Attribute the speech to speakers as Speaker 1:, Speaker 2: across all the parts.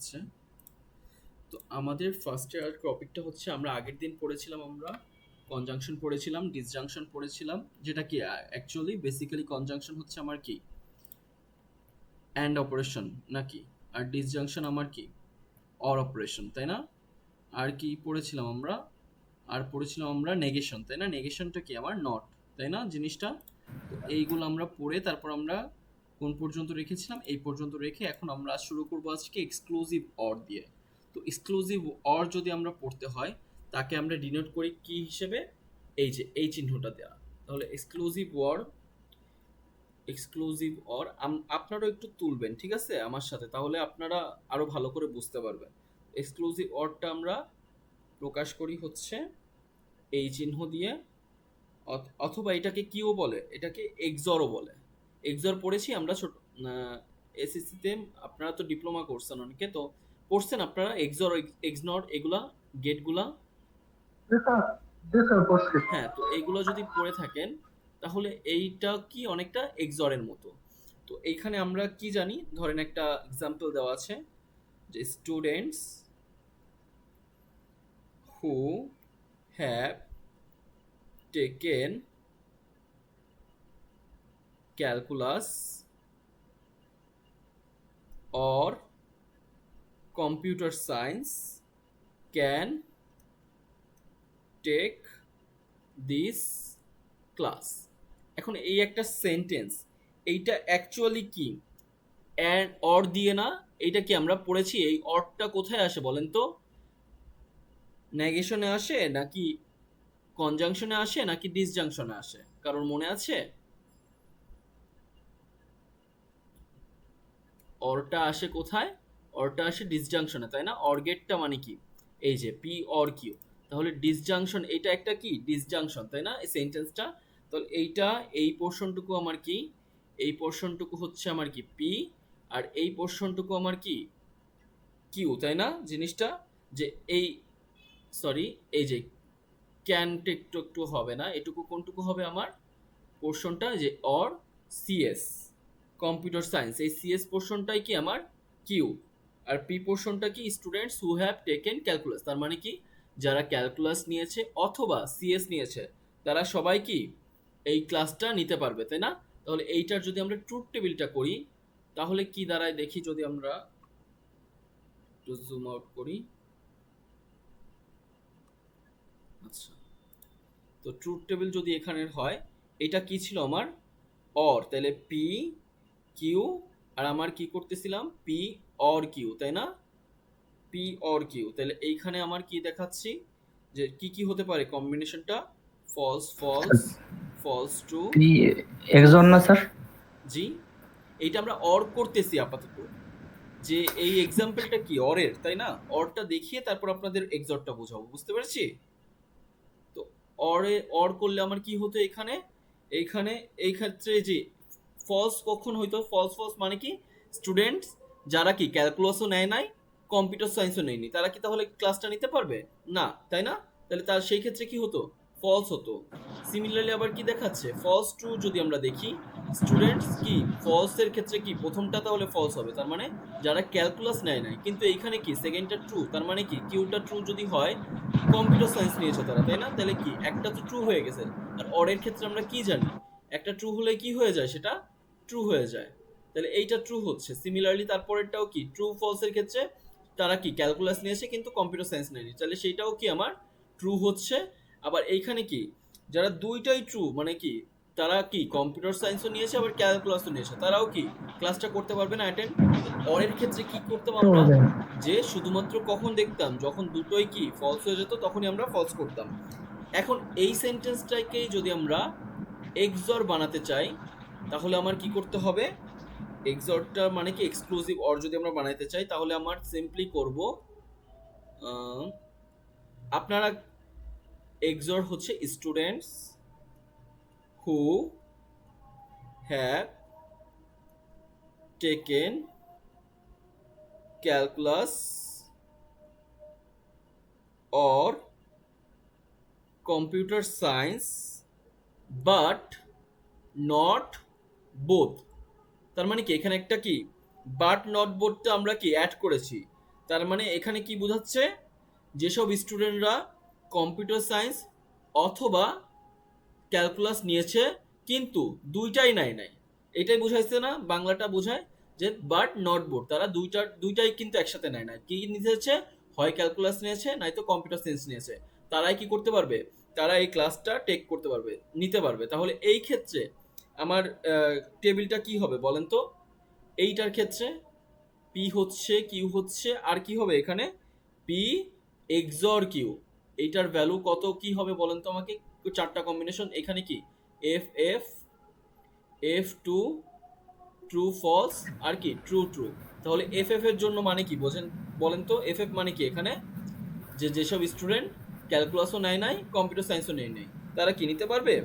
Speaker 1: হচ্ছে। তো আমাদের ফার্স্ট ইয়ার টপিকটা হচ্ছে আমরা আগের দিন পড়েছিলাম, আমরা কনজাংশন পড়েছিলাম, ডিসজাংশন পড়েছিলাম, যেটা কি অ্যাকচুয়ালি বেসিক্যালি কনজাংশন হচ্ছে আমার কি অ্যান্ড অপারেশন নাকি, আর ডিসজাংশন আমার কি অর অপারেশন, তাই না? আর কি পড়েছিলাম আমরা, আর পড়েছিলাম আমরা নেগেশন, তাই না? নেগেশনটা কি আমার নট, তাই না জিনিসটা? তো এইগুলো আমরা পড়ে তারপর আমরা কোন পর্যন্ত রেখেছিলাম, এই পর্যন্ত রেখে এখন আমরা শুরু করবো আজকে এক্সক্লুসিভ অর দিয়ে। তো এক্সক্লুসিভ অর যদি আমরা পড়তে হয় তাকে আমরা ডিনোট করি কি হিসেবে, এই যে এই চিহ্নটা দেওয়া। তাহলে এক্সক্লুসিভ অর, এক্সক্লুসিভ অর আপনারাও একটু তুলবেন, ঠিক আছে, আমার সাথে, তাহলে আপনারা আরো ভালো করে বুঝতে পারবেন। এক্সক্লুসিভ অরটা আমরা প্রকাশ করি হচ্ছে এই চিহ্ন দিয়ে, অথবা এটাকে কিও বলে, এটাকে এক্সরও বলে। এক্সর পড়েছি আমরা ছোট এসএসসিতে, আপনারা তো ডিপ্লোমা করছেন অনেকে, তো পড়ছেন আপনারা এক্সর, এক্সনট, এগুলা গেটগুলা।
Speaker 2: জি স্যার, জি স্যার বসছি।
Speaker 1: হ্যাঁ, তো এইগুলো যদি পড়ে থাকেন তাহলে এইটা কি অনেকটা এক্সরের মতো। তো এইখানে আমরা কি জানি, ধরেন একটা এক্সাম্পল দেওয়া আছে যে students who have taken calculus or computer science can take this class। এখন এই একটা সেন্টেন্স, এইটা অ্যাকচুয়ালি কি অ্যান্ড অর দিয়ে না, এইটা কি আমরা পড়েছি, এই অরটা কোথায় আসে বলেন তো? নেগেশনে আসে নাকি কনজাংশনে আসে নাকি ডিসজাংশনে আসে, কারণ মনে আছে? অরটা আসে কোথায়? অরটা আসে ডিসজাংশনে, তাই না? অর গেটটা মানে কি, এই যে পি অর কিউ। তাহলে ডিসজাংশন, এটা একটা কি ডিসজাংশন, তাই না এই সেন্টেন্সটা? তাহলে এইটা, এই পোর্শনটুকু আমার কি, এই পোর্শনটুকু হচ্ছে আমার কি পি, আর এই পোর্শনটুকু আমার কি কিউ, তাই না জিনিসটা? যে এই, সরি, এই যে ক্যানটা একটু একটু হবে না, এটুকু কোনটুকু হবে আমার পোর্শনটা, যে অর সিএস কম্পিউটার সায়েন্স, এই সিএস পোর্শনটাই কি আমার কিউ, আর পি পোর্শনটা কি students who have taken calculus, তার মানে কি যারা ক্যালকুলাস নিয়েছে অথবা সিএস নিয়েছে তারা সবাই কি এই ক্লাসটা নিতে পারবে, তাই না? তাহলে এইটার যদি আমরা ট্রুথ টেবিলটা করি তাহলে কি দাঁড়ায় দেখি, যদি আমরা একটু জুম আউট করি। আচ্ছা, তো ট্রুথ টেবিল যদি এখানের হয়, এটা কি ছিল আমার অর, তাহলে পি কিউ, আর আমার কি করতেছিলাম পি অর কিউ, তাই না? পি অর কিউ, তাহলে এইখানে আমার কি দেখাচ্ছি যে কি কি হতে পারে কম্বিনেশনটা, false false, false true.
Speaker 2: P একজন না স্যার?
Speaker 1: জি, এইটা আমরা অর করতেছি আপাতত, যে এই এক্সাম্পলটা কি অরের, তাই না? অরটা দেখিয়ে তারপর আপনাদের এক্সরটা বোঝাবো, বুঝতে পেরেছি? তো অরে অর করলে আমার কি হতো এখানে, এইখানে এই ক্ষেত্রে যে ফলস কখন হইতো, ফলস ফলস মানে কি স্টুডেন্টস যারা কি ক্যালকুলাসও নেয় নাই, কম্পিউটার সায়েন্সও নেয়নি, তারা কি তাহলে ক্লাসটা নিতে পারবে না, তাই না? তাহলে তার সেই ক্ষেত্রে কি হতো, ফলস হতো। সিমিলারলি আবার কি দেখাচ্ছে, ফলস ট্রু যদি আমরা দেখি, স্টুডেন্টস কি ফলস এর ক্ষেত্রে কি প্রথমটা তাহলে ফলস হবে, তার মানে যারা ক্যালকুলাস নেয় নাই, কিন্তু এইখানে কি সেকেন্ডটা ট্রু, তার মানে কি কিউটা ট্রু যদি হয় কম্পিউটার সায়েন্স নিয়েছে তারা, তাই না? তাহলে কি একটা তো ট্রু হয়ে গেছে। আর অরের ক্ষেত্রে আমরা কি জানি, একটা ট্রু হলে কি হয়ে যায়, সেটা ট্রু হয়ে যায়। তাহলে এইটা ট্রু হচ্ছে। সিমিলারলি তারপরেরটাও কি ট্রু ফলস এর ক্ষেত্রে তারা কি ক্যালকুলাস নিয়েছে কিন্তু কম্পিউটার সায়েন্স নেয়নি, তাহলে সেইটাও কি আমার ট্রু হচ্ছে। আবার এইখানে কি যারা দুইটাই ট্রু, মানে কি তারা কি কম্পিউটার সায়েন্সও নিয়েছে আবার ক্যালকুলাসও নিয়েছে, তারাও কি ক্লাসটা করতে পারবে না অ্যাটেন্ড। অরের ক্ষেত্রে কি করতাম আমরা, যে শুধুমাত্র কখন দেখতাম যখন দুটোই কি ফলস হয়ে যেত তখনই আমরা ফলস করতাম। এখন এই সেন্টেন্সটাকে যদি আমরা এক্সর বানাতে চাই তাহলে আমার কি করতে হবে, এক্সরটা মানে কি এক্সক্লুসিভ অর যদি আমরা বানাইতে চাই তাহলে আমার সিম্পলি করব, আপনারা এক্সর হচ্ছে students who have taken calculus or computer science but not both. তার মানে কি এখানে একটা কি বাট নট বোথটা আমরা কি অ্যাড করেছি, তার মানে এখানে কি বোঝাচ্ছে, যেসব স্টুডেন্টরা কম্পিউটার সায়েন্স অথবা ক্যালকুলাস নিয়েছে কিন্তু দুইটাই নাই, এটাই বুঝাইছে না, বাংলাটা বোঝায় যে বাট নট বোথ, তারা দুইটাই কিন্তু একসাথে নেয় না, কি নিয়েছে, হয় ক্যালকুলাস নিয়েছে নয়তো কম্পিউটার সায়েন্স নিয়েছে, তারাই কি করতে পারবে, তারা এই ক্লাসটা টেক করতে পারবে, নিতে পারবে। তাহলে এই ক্ষেত্রে আমার টেবিলটা কি হবে বলেন তো, এইটার ক্ষেত্রে পি হচ্ছে কিউ হচ্ছে আর কি হবে এখানে, পি এক্সর কিউ, এইটার ভ্যালু কত কি হবে বলেন তো আমাকে, চারটা কম্বিনেশন, এখানে কি F F F to true false আর কি ট্রু ট্রু। তাহলে এফ এফ এর জন্য মানে কি বোঝেন বলেন তো, এফ এফ মানে কি এখানে, যে যেসব স্টুডেন্ট ক্যালকুলাসও নেয় নাই কম্পিউটার সায়েন্সও নেয় নাই তারা কি নিতে পারবে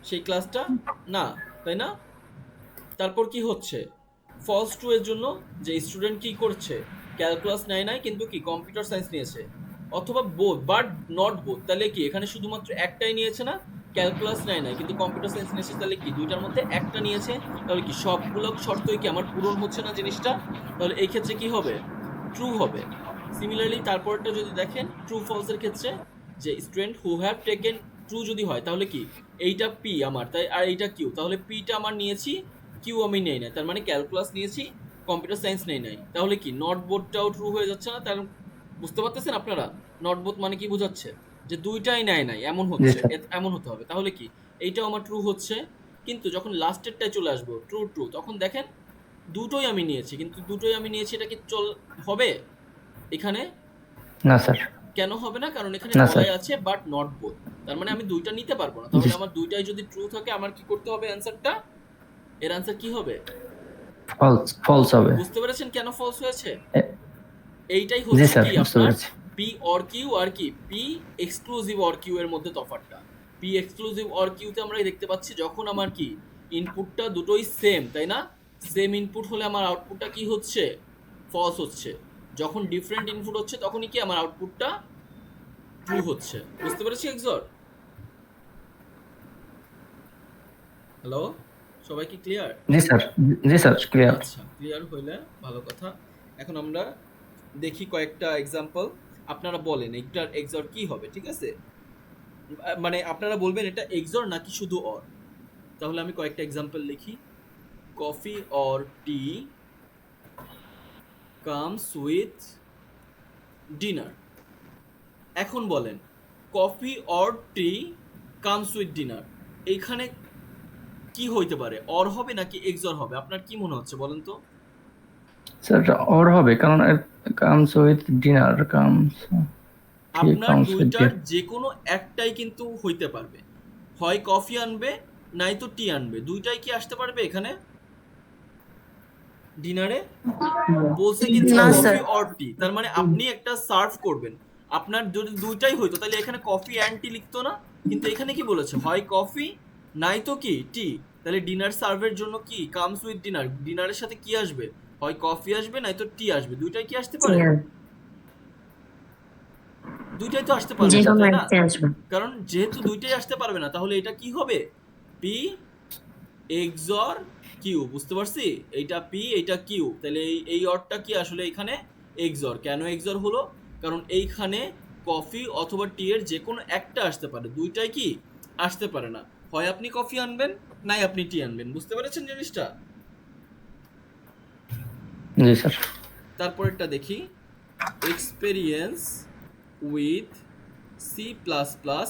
Speaker 1: সেই ক্লাসটা, না, তাই না? তারপর কি হচ্ছে, ফলস টু এর জন্য যে স্টুডেন্ট কি করছে, ক্যালকুলাস নেয় নাই কিন্তু কি কম্পিউটার সায়েন্স নিয়েছে, অথবা বোথ বাট নট বোথ, তাহলে কি এখানে শুধুমাত্র একটাই নিয়েছে না, ক্যালকুলাস নেয় নাই কিন্তু কম্পিউটার সায়েন্স নিয়েছে, তাহলে কি দুইটার মধ্যে একটা নিয়েছে, তাহলে কি সবগুলো শর্তই কি আমার পূরণ হচ্ছে না জিনিসটা, তাহলে এই ক্ষেত্রে কি হবে, ট্রু হবে। সিমিলারলি তারপরটা যদি দেখেন ট্রু ফলসের ক্ষেত্রে, যে student who have taken true যদি হয় তাহলে কি এইটা পি আমার, তাই আর এইটা কিউ, তাহলে পিটা আমার নিয়েছি কিউ আমি নেই না, তার মানে ক্যালকুলাস নিয়েছি কম্পিউটার সায়েন্স নেই নাই, তাহলে কি নট বোথটাও ট্রু হয়ে যাচ্ছে না, তার বুঝতে পারতেছেন আপনারা, নট বোথ মানে কি বোঝাচ্ছে, যে দুইটাই নেয় নাই এমন
Speaker 2: জি
Speaker 1: হচ্ছে,
Speaker 2: স্যার।
Speaker 1: এমন হতে হবে, তাহলে কি এইটাও আমার ট্রু হচ্ছে। কিন্তু যখন লাস্টেরটায় চলে আসবো ট্রু ট্রু, তখন দেখেন দুটোই আমি নিয়েছি, কিন্তু দুটোই আমি নিয়েছি, এটা কি হবে এখানে,
Speaker 2: না স্যার।
Speaker 1: কেন হবে না, কারণ এখানে
Speaker 2: না স্যার।
Speaker 1: বলাই আছে বাট নট বোথ, তার মানে আমি দুইটা নিতে পারবো না,
Speaker 2: জি
Speaker 1: তাহলে আমার দুইটাই যদি ট্রু থাকে আমার কি করতে হবে অ্যান্সারটা, এর অ্যান্সার কি হবে,
Speaker 2: ফলস ফলস হবে।
Speaker 1: বুঝতে পেরেছেন কেন ফলস হয়েছে,
Speaker 2: এ-
Speaker 1: এইটাই
Speaker 2: জি
Speaker 1: হচ্ছে
Speaker 2: স্যার,
Speaker 1: কি
Speaker 2: বুঝতে
Speaker 1: আপনার
Speaker 2: পেরেছি।
Speaker 1: পি অর কিউ আর কি পি এক্সক্লুসিভ অর কিউ এর মধ্যে তফাৎটা, পি এক্সক্লুসিভ অর কিউতে আমরা দেখতে পাচ্ছি যখন আমার কি ইনপুটটা দুটোই সেম, তাই না, সেম ইনপুট হলে আমার আউটপুটটা কি হচ্ছে, ফলস হচ্ছে, যখন ডিফারেন্ট ইনপুট হচ্ছে তখনই কি আমার আউটপুটটা ট্রু হচ্ছে, বুঝতে পেরেছি এক্সর, হ্যালো, সবাই কি ক্লিয়ার?
Speaker 2: জি স্যার। জি স্যার, ক্লিয়ার।
Speaker 1: আচ্ছা, ক্লিয়ার হইলে ভালো কথা। এখন আমরা দেখি কয়েকটা এক্সাম্পল, আপনারা বলেন এইটার এক্সর কি হবে, ঠিক আছে, মানে আপনারা বলবেন এটা এক্সর নাকি শুধু অর। তাহলে আমি কয়েকটা এক্সাম্পল লিখি, coffee or T comes with dinner. এখন বলেন coffee or T comes with dinner, এইখানে কি হইতে পারে, অর হবে নাকি এক্সর হবে, আপনার কি মনে হচ্ছে বলেন তো,
Speaker 2: স্যার ওর হবে, কারণ কামস উইথ ডিনার, কামস ঠিক
Speaker 1: আপনার
Speaker 2: কামস উইথ
Speaker 1: দুইটার
Speaker 2: ডিনার।
Speaker 1: যে কোনো একটাই কিন্তু হইতে পারবে, হয় কফি আনবে নাই তো টি আনবে, দুইটাই কি আসতে পারবে এখানে ডিনারে, বলছে কিন্তু
Speaker 3: না
Speaker 1: কফি
Speaker 3: স্যার।
Speaker 1: অর টি, তার মানে আপনি একটা সার্ভ করবেন, আপনার যদি দুইটাই হইতো তাহলে এখানে কফি অ্যান্ড টি লিখতো না, কিন্তু এখানে কি বলেছে, হয় কফি নাই তো কি টি, তাহলে ডিনার সার্ভের জন্য কি কামস উইথ ডিনার, ডিনারের সাথে কি আসবে, হয় কফি আসবে নাই তো টি আসবে, দুইটাই কি আসতে পারে, দুইটাই তো আসতে পারবে
Speaker 3: যে
Speaker 1: না
Speaker 3: কোনো
Speaker 1: তাই না,
Speaker 3: একটা আসবে।
Speaker 1: কারণ যেহেতু দুইটাই আসতে পারবে না তাহলে এটা কি হবে, পি এক্সর কিউ, বুঝতে পারছি, এইটা পি এইটা কিউ, তাহলে এই অরটা কি আসলে এখানে এক্সর, কেন এক্সর হলো, কারণ এইখানে কফি অথবা টি এর যে কোনো একটা আসতে পারে, দুইটাই কি আসতে পারে না, হয় আপনি কফি আনবেন নাই আপনি টি আনবেন, বুঝতে পেরেছেন জিনিসটা।
Speaker 2: জি স্যার।
Speaker 1: তারপরেরটা দেখি, experience with C plus plus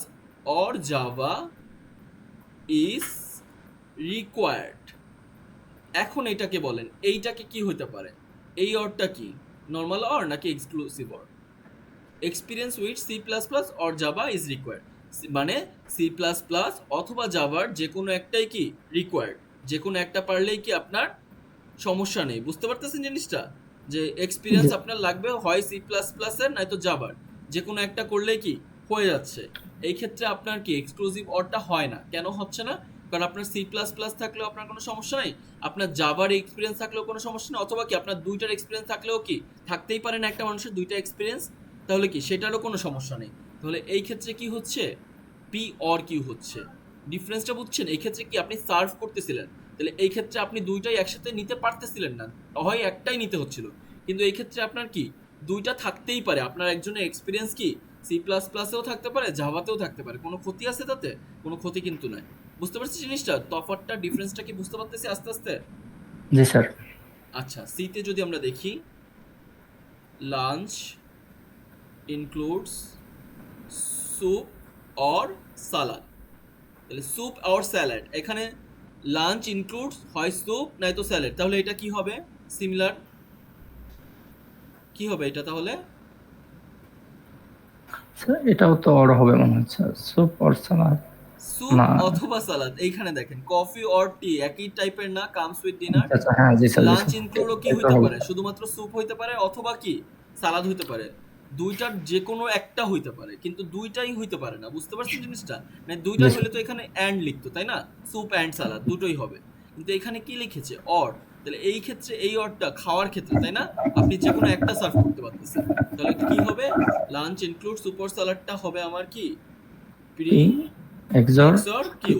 Speaker 1: or Java is required. এখন এটাকে বলেন এইটাকে কি হতে পারে, এই অরটা কি নর্মাল অর নাকি exclusive or, experience with C plus plus or Java is required, মানে সি প্লাস প্লাস অথবা জাভার যে কোনো একটাই কি রিকোয়ার্ড, যে কোনো একটা পারলেই কি আপনার সমস্যা নেই, বুঝতে পারতেছেন জিনিসটা, যে এক্সপিরিয়েন্স
Speaker 2: জি
Speaker 1: আপনার লাগবে হয় সি প্লাস প্লাসের নয়তো জাভার, যে কোনো একটা করলেই কি হয়ে যাচ্ছে, এই ক্ষেত্রে আপনার কি এক্সক্লুসিভ অরটা হয় না, কেন হচ্ছে না, কারণ আপনার সি প্লাস প্লাস থাকলেও আপনার কোনো সমস্যা নেই, আপনার জাভার এক্সপিরিয়েন্স থাকলেও কোনো সমস্যা নেই, অথবা কি আপনার দুইটার এক্সপিরিয়েন্স থাকলেও কি থাকতেই পারে না একটা মানুষের দুইটা এক্সপিরিয়েন্স, তাহলে কি সেটারও কোনো সমস্যা নেই, তাহলে এই ক্ষেত্রে কি হচ্ছে, পি অর কিউ হচ্ছে, ডিফারেন্সটা বুঝছেন, এই ক্ষেত্রে কি আপনি সার্ভ করতেছিলেন, তাহলে এই ক্ষেত্রে আপনি দুইটাই একসাথে নিতে পারতেছিলেন না, হয় একটাই নিতে হচ্ছিল, কিন্তু এই ক্ষেত্রে আপনার কি দুইটা থাকতেই পারে। আপনার একজনের এক্সপিরিয়েন্স কি সি প্লাস প্লাসেও থাকতে পারে, জাভাতেও থাকতে পারে। কোনো ক্ষতি আছে তাতে? কোনো ক্ষতি কিন্তু নাই। বুঝতে পারছি জিনিসটা, তফাৎটা, ডিফারেন্সটা কি বুঝতে পারতেছি আস্তে আস্তে?
Speaker 2: জি স্যার।
Speaker 1: আচ্ছা, সিতে যদি আমরা দেখি, lunch includes soup or salad. তাহলে স্যুপ অর স্যালাড, এখানে লাঞ্চ ইনক্লুডস হয় স্যুপ নয়তো স্যালাড, তাহলে এটা কি হবে? সিমিলার কি হবে এটা তাহলে?
Speaker 2: স্যার এটাও তো অর হবে মনে হচ্ছে, স্যুপ অর সালাদ।
Speaker 1: স্যুপ
Speaker 2: না,
Speaker 1: অথবা সালাদ। এইখানে দেখেন কফি অর টি একই টাইপের না, কামস উইথ ডিনার।
Speaker 2: আচ্ছা আচ্ছা, হ্যাঁ জি স্যার জি
Speaker 1: লাঞ্চ
Speaker 2: স্যার,
Speaker 1: ইনক্লুডও কি
Speaker 2: এটা
Speaker 1: হইতে
Speaker 2: হবে।
Speaker 1: পারে? শুধুমাত্র স্যুপ হইতে পারে অথবা কি সালাদ হইতে পারে। দুইটার যে কোনো একটা হইতে পারে, কিন্তু দুইটাই হইতে পারে না। বুঝতে পারছেন জিনিসটা? মানে
Speaker 2: জি
Speaker 1: দুইটাই
Speaker 2: স্যার।
Speaker 1: হলে তো এখানে অ্যান্ড লিখতো, তাই না? স্যুপ অ্যান্ড সালাদ দুটোই হবে। কিন্তু এখানে কি লিখেছে? অর। তাহলে এই ক্ষেত্রে এই অরটা খাওয়ার ক্ষেত্রে, তাই না? আপনি যে কোনো একটা সার্ভ করতে পারতেছেন। তাহলে কি হবে? লাঞ্চ ইনক্লুড স্যুপ অর সালাডটা হবে আমার কি প্রি
Speaker 2: P XOR
Speaker 1: XOR
Speaker 2: Q.
Speaker 1: Q.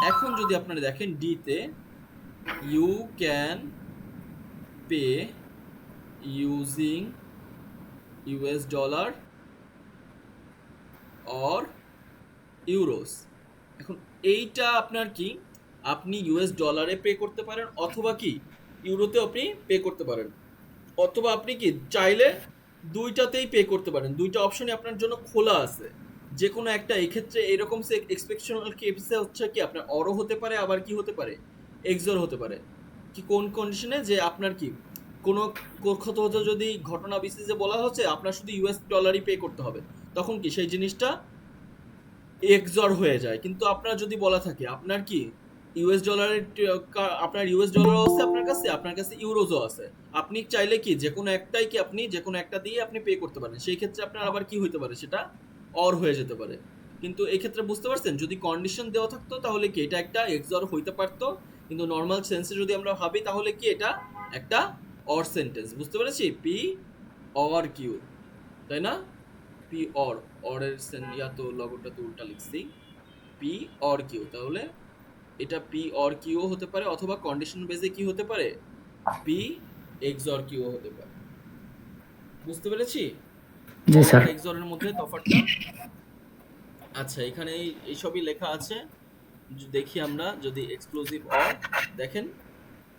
Speaker 1: এখন যদি আপনারা দেখেন ডি তে, you can pay using US dollar or euros. এখন এইটা আপনার কি, আপনি ইউএস ডলারে পে করতে পারেন অথবা কি ইউরোতেও আপনি পে করতে পারেন, অথবা আপনি কি চাইলে দুইটাতেই পে করতে পারেন। দুইটা অপশনই আপনার জন্য খোলা আছে, যে কোনো একটা। এক্ষেত্রে এরকম এক্সপেকশনাল কেসে হচ্ছে কি আপনার অরও হতে পারে, আবার কি হতে পারে এক্সর হতে পারে। কি কোন কন্ডিশনে? যে আপনার কি কোনো কোথাও যদি ঘটনা বিশেষে বলা হচ্ছে আপনার শুধু ইউএস ডলারই পে করতে হবে, তখন কি সেই জিনিসটা এক্সর হয়ে যায়। কিন্তু আপনার যদি বলা থাকে আপনার কি ইউএস ডলারের আপনার ইউএস ডলারও আছে আপনার কাছে ইউরোজও আছে, আপনি চাইলে কি যে কোনো একটাই কি আপনি যে কোনো একটা দিয়ে আপনি পে করতে পারেন, সেই ক্ষেত্রে আপনার আবার কি হইতে পারে, সেটা অর হয়ে যেতে পারে। কিন্তু এই ক্ষেত্রে বুঝতে পারছেন, যদি কন্ডিশন দেওয়া থাকতো তাহলে কি এটা একটা এক্সর হইতে পারতো, কিন্তু নর্মাল সেন্সে যদি আমরা ভাবি তাহলে কি এটা একটা অর সেন্টেন্স। বুঝতে পেরেছি? পি অর কিউ, তাই না? পি অর, অরের ইয়া তো লগোটা তো উল্টা লিখছি, পি অর কিউ। তাহলে এটা পি অর কিউ হতে পারে, অথবা কন্ডিশন বেসে কি হতে পারে, পি এক্স অর কিউ হতে পারে। বুঝতে পেরেছি
Speaker 2: জি
Speaker 1: অর
Speaker 2: স্যার।
Speaker 1: আর এক্সরের মধ্যে তফাৎটা? আচ্ছা, এখানে এইসবই লেখা আছে। দেখি আমরা যদি এক্সক্লুসিভ অর দেখেন,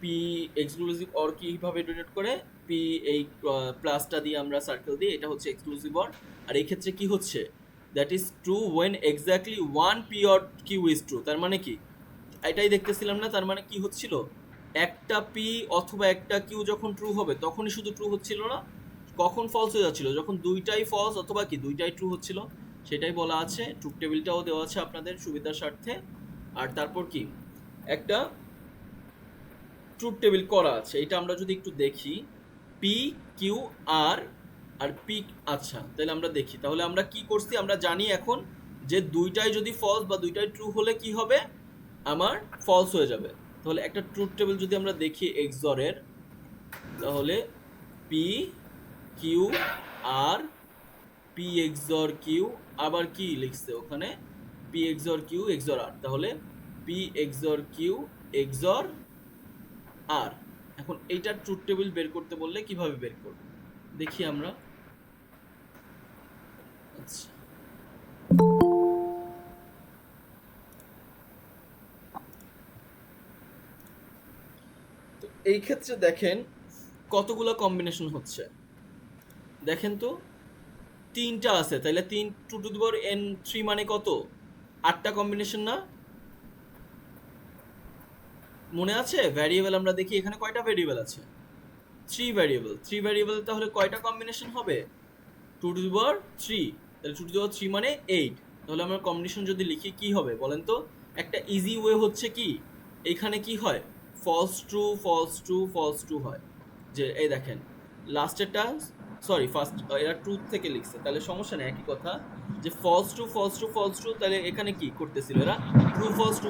Speaker 1: পি এক্সক্লুসিভ অর কিভাবে ডিনোট করে, পি এই প্লাসটা দিয়ে আমরা সার্কেল দিই, এটা হচ্ছে এক্সক্লুসিভ অর। আর এই ক্ষেত্রে কি হচ্ছে, that is true when exactly one P or Q is true. তার মানে কি, এটাই দেখতেছিলাম না, তার মানে কি হচ্ছিল, একটা পি অথবা একটা কিউ যখন ট্রু হবে তখনই শুধু ট্রু হচ্ছিল না, কখন ফলস হয়ে যাচ্ছিল, যখন দুইটাই ফলস অথবা কি দুইটাই ট্রু হচ্ছিল। সেটাই বলা আছে, ট্রুথ টেবিলটাও দেওয়া আছে আপনাদের সুবিধার স্বার্থে। আর তারপর কি একটা ট্রুথ টেবিল করা আছে, এটা আমরা যদি একটু দেখি, পি কিউ আর আর পি। আচ্ছা, তাহলে আমরা দেখি, তাহলে আমরা কি করছি, আমরা জানি এখন যে দুইটাই যদি ফলস বা দুইটাই ট্রু হলে কি হবে, আমার ফলস হয়ে যাবে। তাহলে একটা ট্রুথ টেবিল যদি আমরা দেখি এক্সরের, তাহলে P Q R P XOR Q, আবার কি লিখছে ওখানে, পি এক্সর কিউ এক্সর আর, তাহলে পি এক্সর কিউ এক্সর আর। এখন এইটার ট্রুথ টেবিল বের করতে বললে কিভাবে বের করব দেখি আমরা। আচ্ছা, তো এই ক্ষেত্রে দেখেন কতগুলো কম্বিনেশন হচ্ছে, দেখেন তো তিনটা আছে, তাহলে 2 টু দি পাওয়ার n 3 মানে কত, 8টা কম্বিনেশন না? মনে আছে? ভ্যারিয়েবল আমরা দেখি এখানে কয়টা ভ্যারিয়েবল আছে, 3 ভ্যারিয়েবল। 3 ভ্যারিয়েবল তাহলে কয়টা কম্বিনেশন হবে, 2 টু দি পাওয়ার 3। তাহলে 2 টু দি পাওয়ার 3 মানে 8। তাহলে আমরা কম্বিনেশন যদি লিখি কি হবে বলেন তো? একটা ইজি ওয়ে হচ্ছে কি, এখানে কি হয়, false true false true false true হয়। যে এই দেখেন লাস্টেরটা, সরি ফার্স্ট, এরা ট্রুথ থেকে লিখছে, তাহলে সমস্যা নেই, একই কথা। যে false true false true false true, তাহলে এখানে কি করতেছিল এরা, ট্রু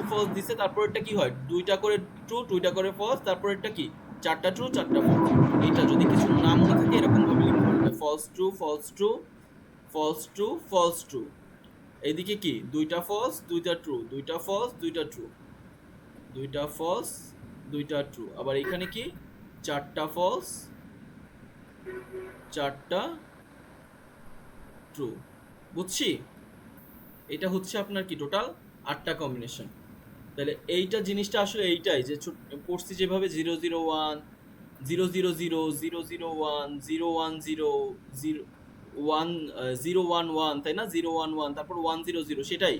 Speaker 1: ফলস দিছে, তারপর এটা কি হয়, দুইটা করে ট্রু দুইটা করে ফলস, তারপর এটা কি চারটা ট্রু চারটা ফলস। এটা যদি কিছু না মনে থাকে এরকম ভাবে লিখতে পারবে, false true false true false true false true. এইদিকে কি দুইটা ফলস দুইটা ট্রু, দুইটা ফলস দুইটা ট্রু, দুইটা ফলস দুইটা ট্রু। আবার এখানে কি চারটা ফলস 4টা ট্রু। বুঝছি? এটা হচ্ছে আপনার কি টোটাল 8টা কম্বিনেশন। তাহলে এইটা জিনিসটা আসলে এইটাই যে পড়ছি যেভাবে 001 000 001 010 011 তাই না, 011 তারপর 100, সেটাই।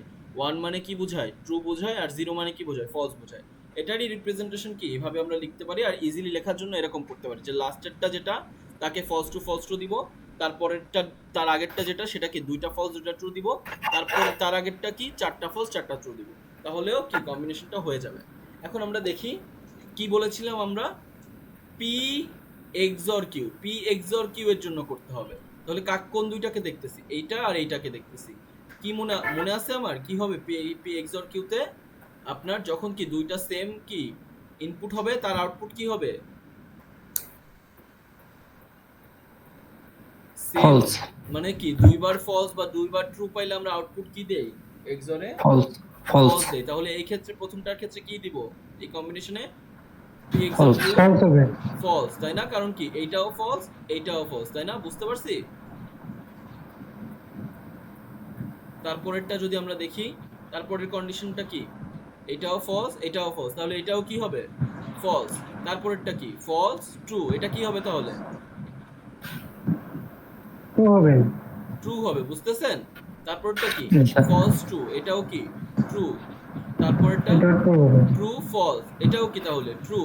Speaker 1: 1 মানে কি বোঝায়? ট্রু বোঝায়, আর 0 মানে কি বোঝায়? ফলস বোঝায়। এটারই রিপ্রেজেন্টেশন কি এভাবে আমরা লিখতে পারি, আর ইজিলি লেখার জন্য এরকম করতে পারি যে লাস্টেরটা যেটা তাকে ফলস টু দিব, তারপরেরটা তার আগেরটা যেটা সেটাকে 2টা ফলস 2টা ট্রু দিব, তারপরে তার আগেরটা কি 4টা ফলস 4টা ট্রু দিব, তাহলেও কি কম্বিনেশনটা হয়ে যাবে। এখন আমরা দেখি কি বলেছিলাম আমরা, P XOR Q, P XOR Q এর জন্য করতে হবে। তাহলে কোন দুইটাকে দেখতেছি? এইটা আর এইটাকে দেখতেছি। কি মনে মনে আছে আমার কি হবে পি এক্সর কিউতে? আপনার যখন কি দুইটা সেম কি ইনপুট হবে, তার আউটপুট কি হবে? সেম।
Speaker 2: ফলস
Speaker 1: মানে কি দুইবার ফলস বা দুইবার ট্রু পাইলে আমরা আউটপুট কি দেই এক্সরে?
Speaker 2: ফলস ফলস
Speaker 1: ফলস দেই। তাহলে এই ক্ষেত্রে প্রথমটার ক্ষেত্রে কি দিব এই কম্বিনেশনে? P XOR
Speaker 2: false
Speaker 1: Q
Speaker 3: false হবে।
Speaker 1: ফলস, তাই না? কারণ কি এইটাও ফলস এইটাও ফলস, তাই না? বুঝতে পারছি? তারপরেরটা যদি আমরা দেখি, তারপরের কন্ডিশনটা কি? এটাও ফলস এটাও ফলস, তাহলে এটাও কি হবে? ফলস। তারপরেরটা কি? ফলস ট্রু, এটা কি হবে তাহলে?
Speaker 3: ট্রু হবে।
Speaker 1: ট্রু হবে, বুঝতেছেন? তারপরটা কি?
Speaker 2: আচ্ছা
Speaker 1: ফলস ট্রু, এটাও কি? ট্রু। তারপরেরটা
Speaker 3: এটা ট্রু হবে।
Speaker 1: ট্রু ফলস, এটাও কি তাহলে? ট্রু।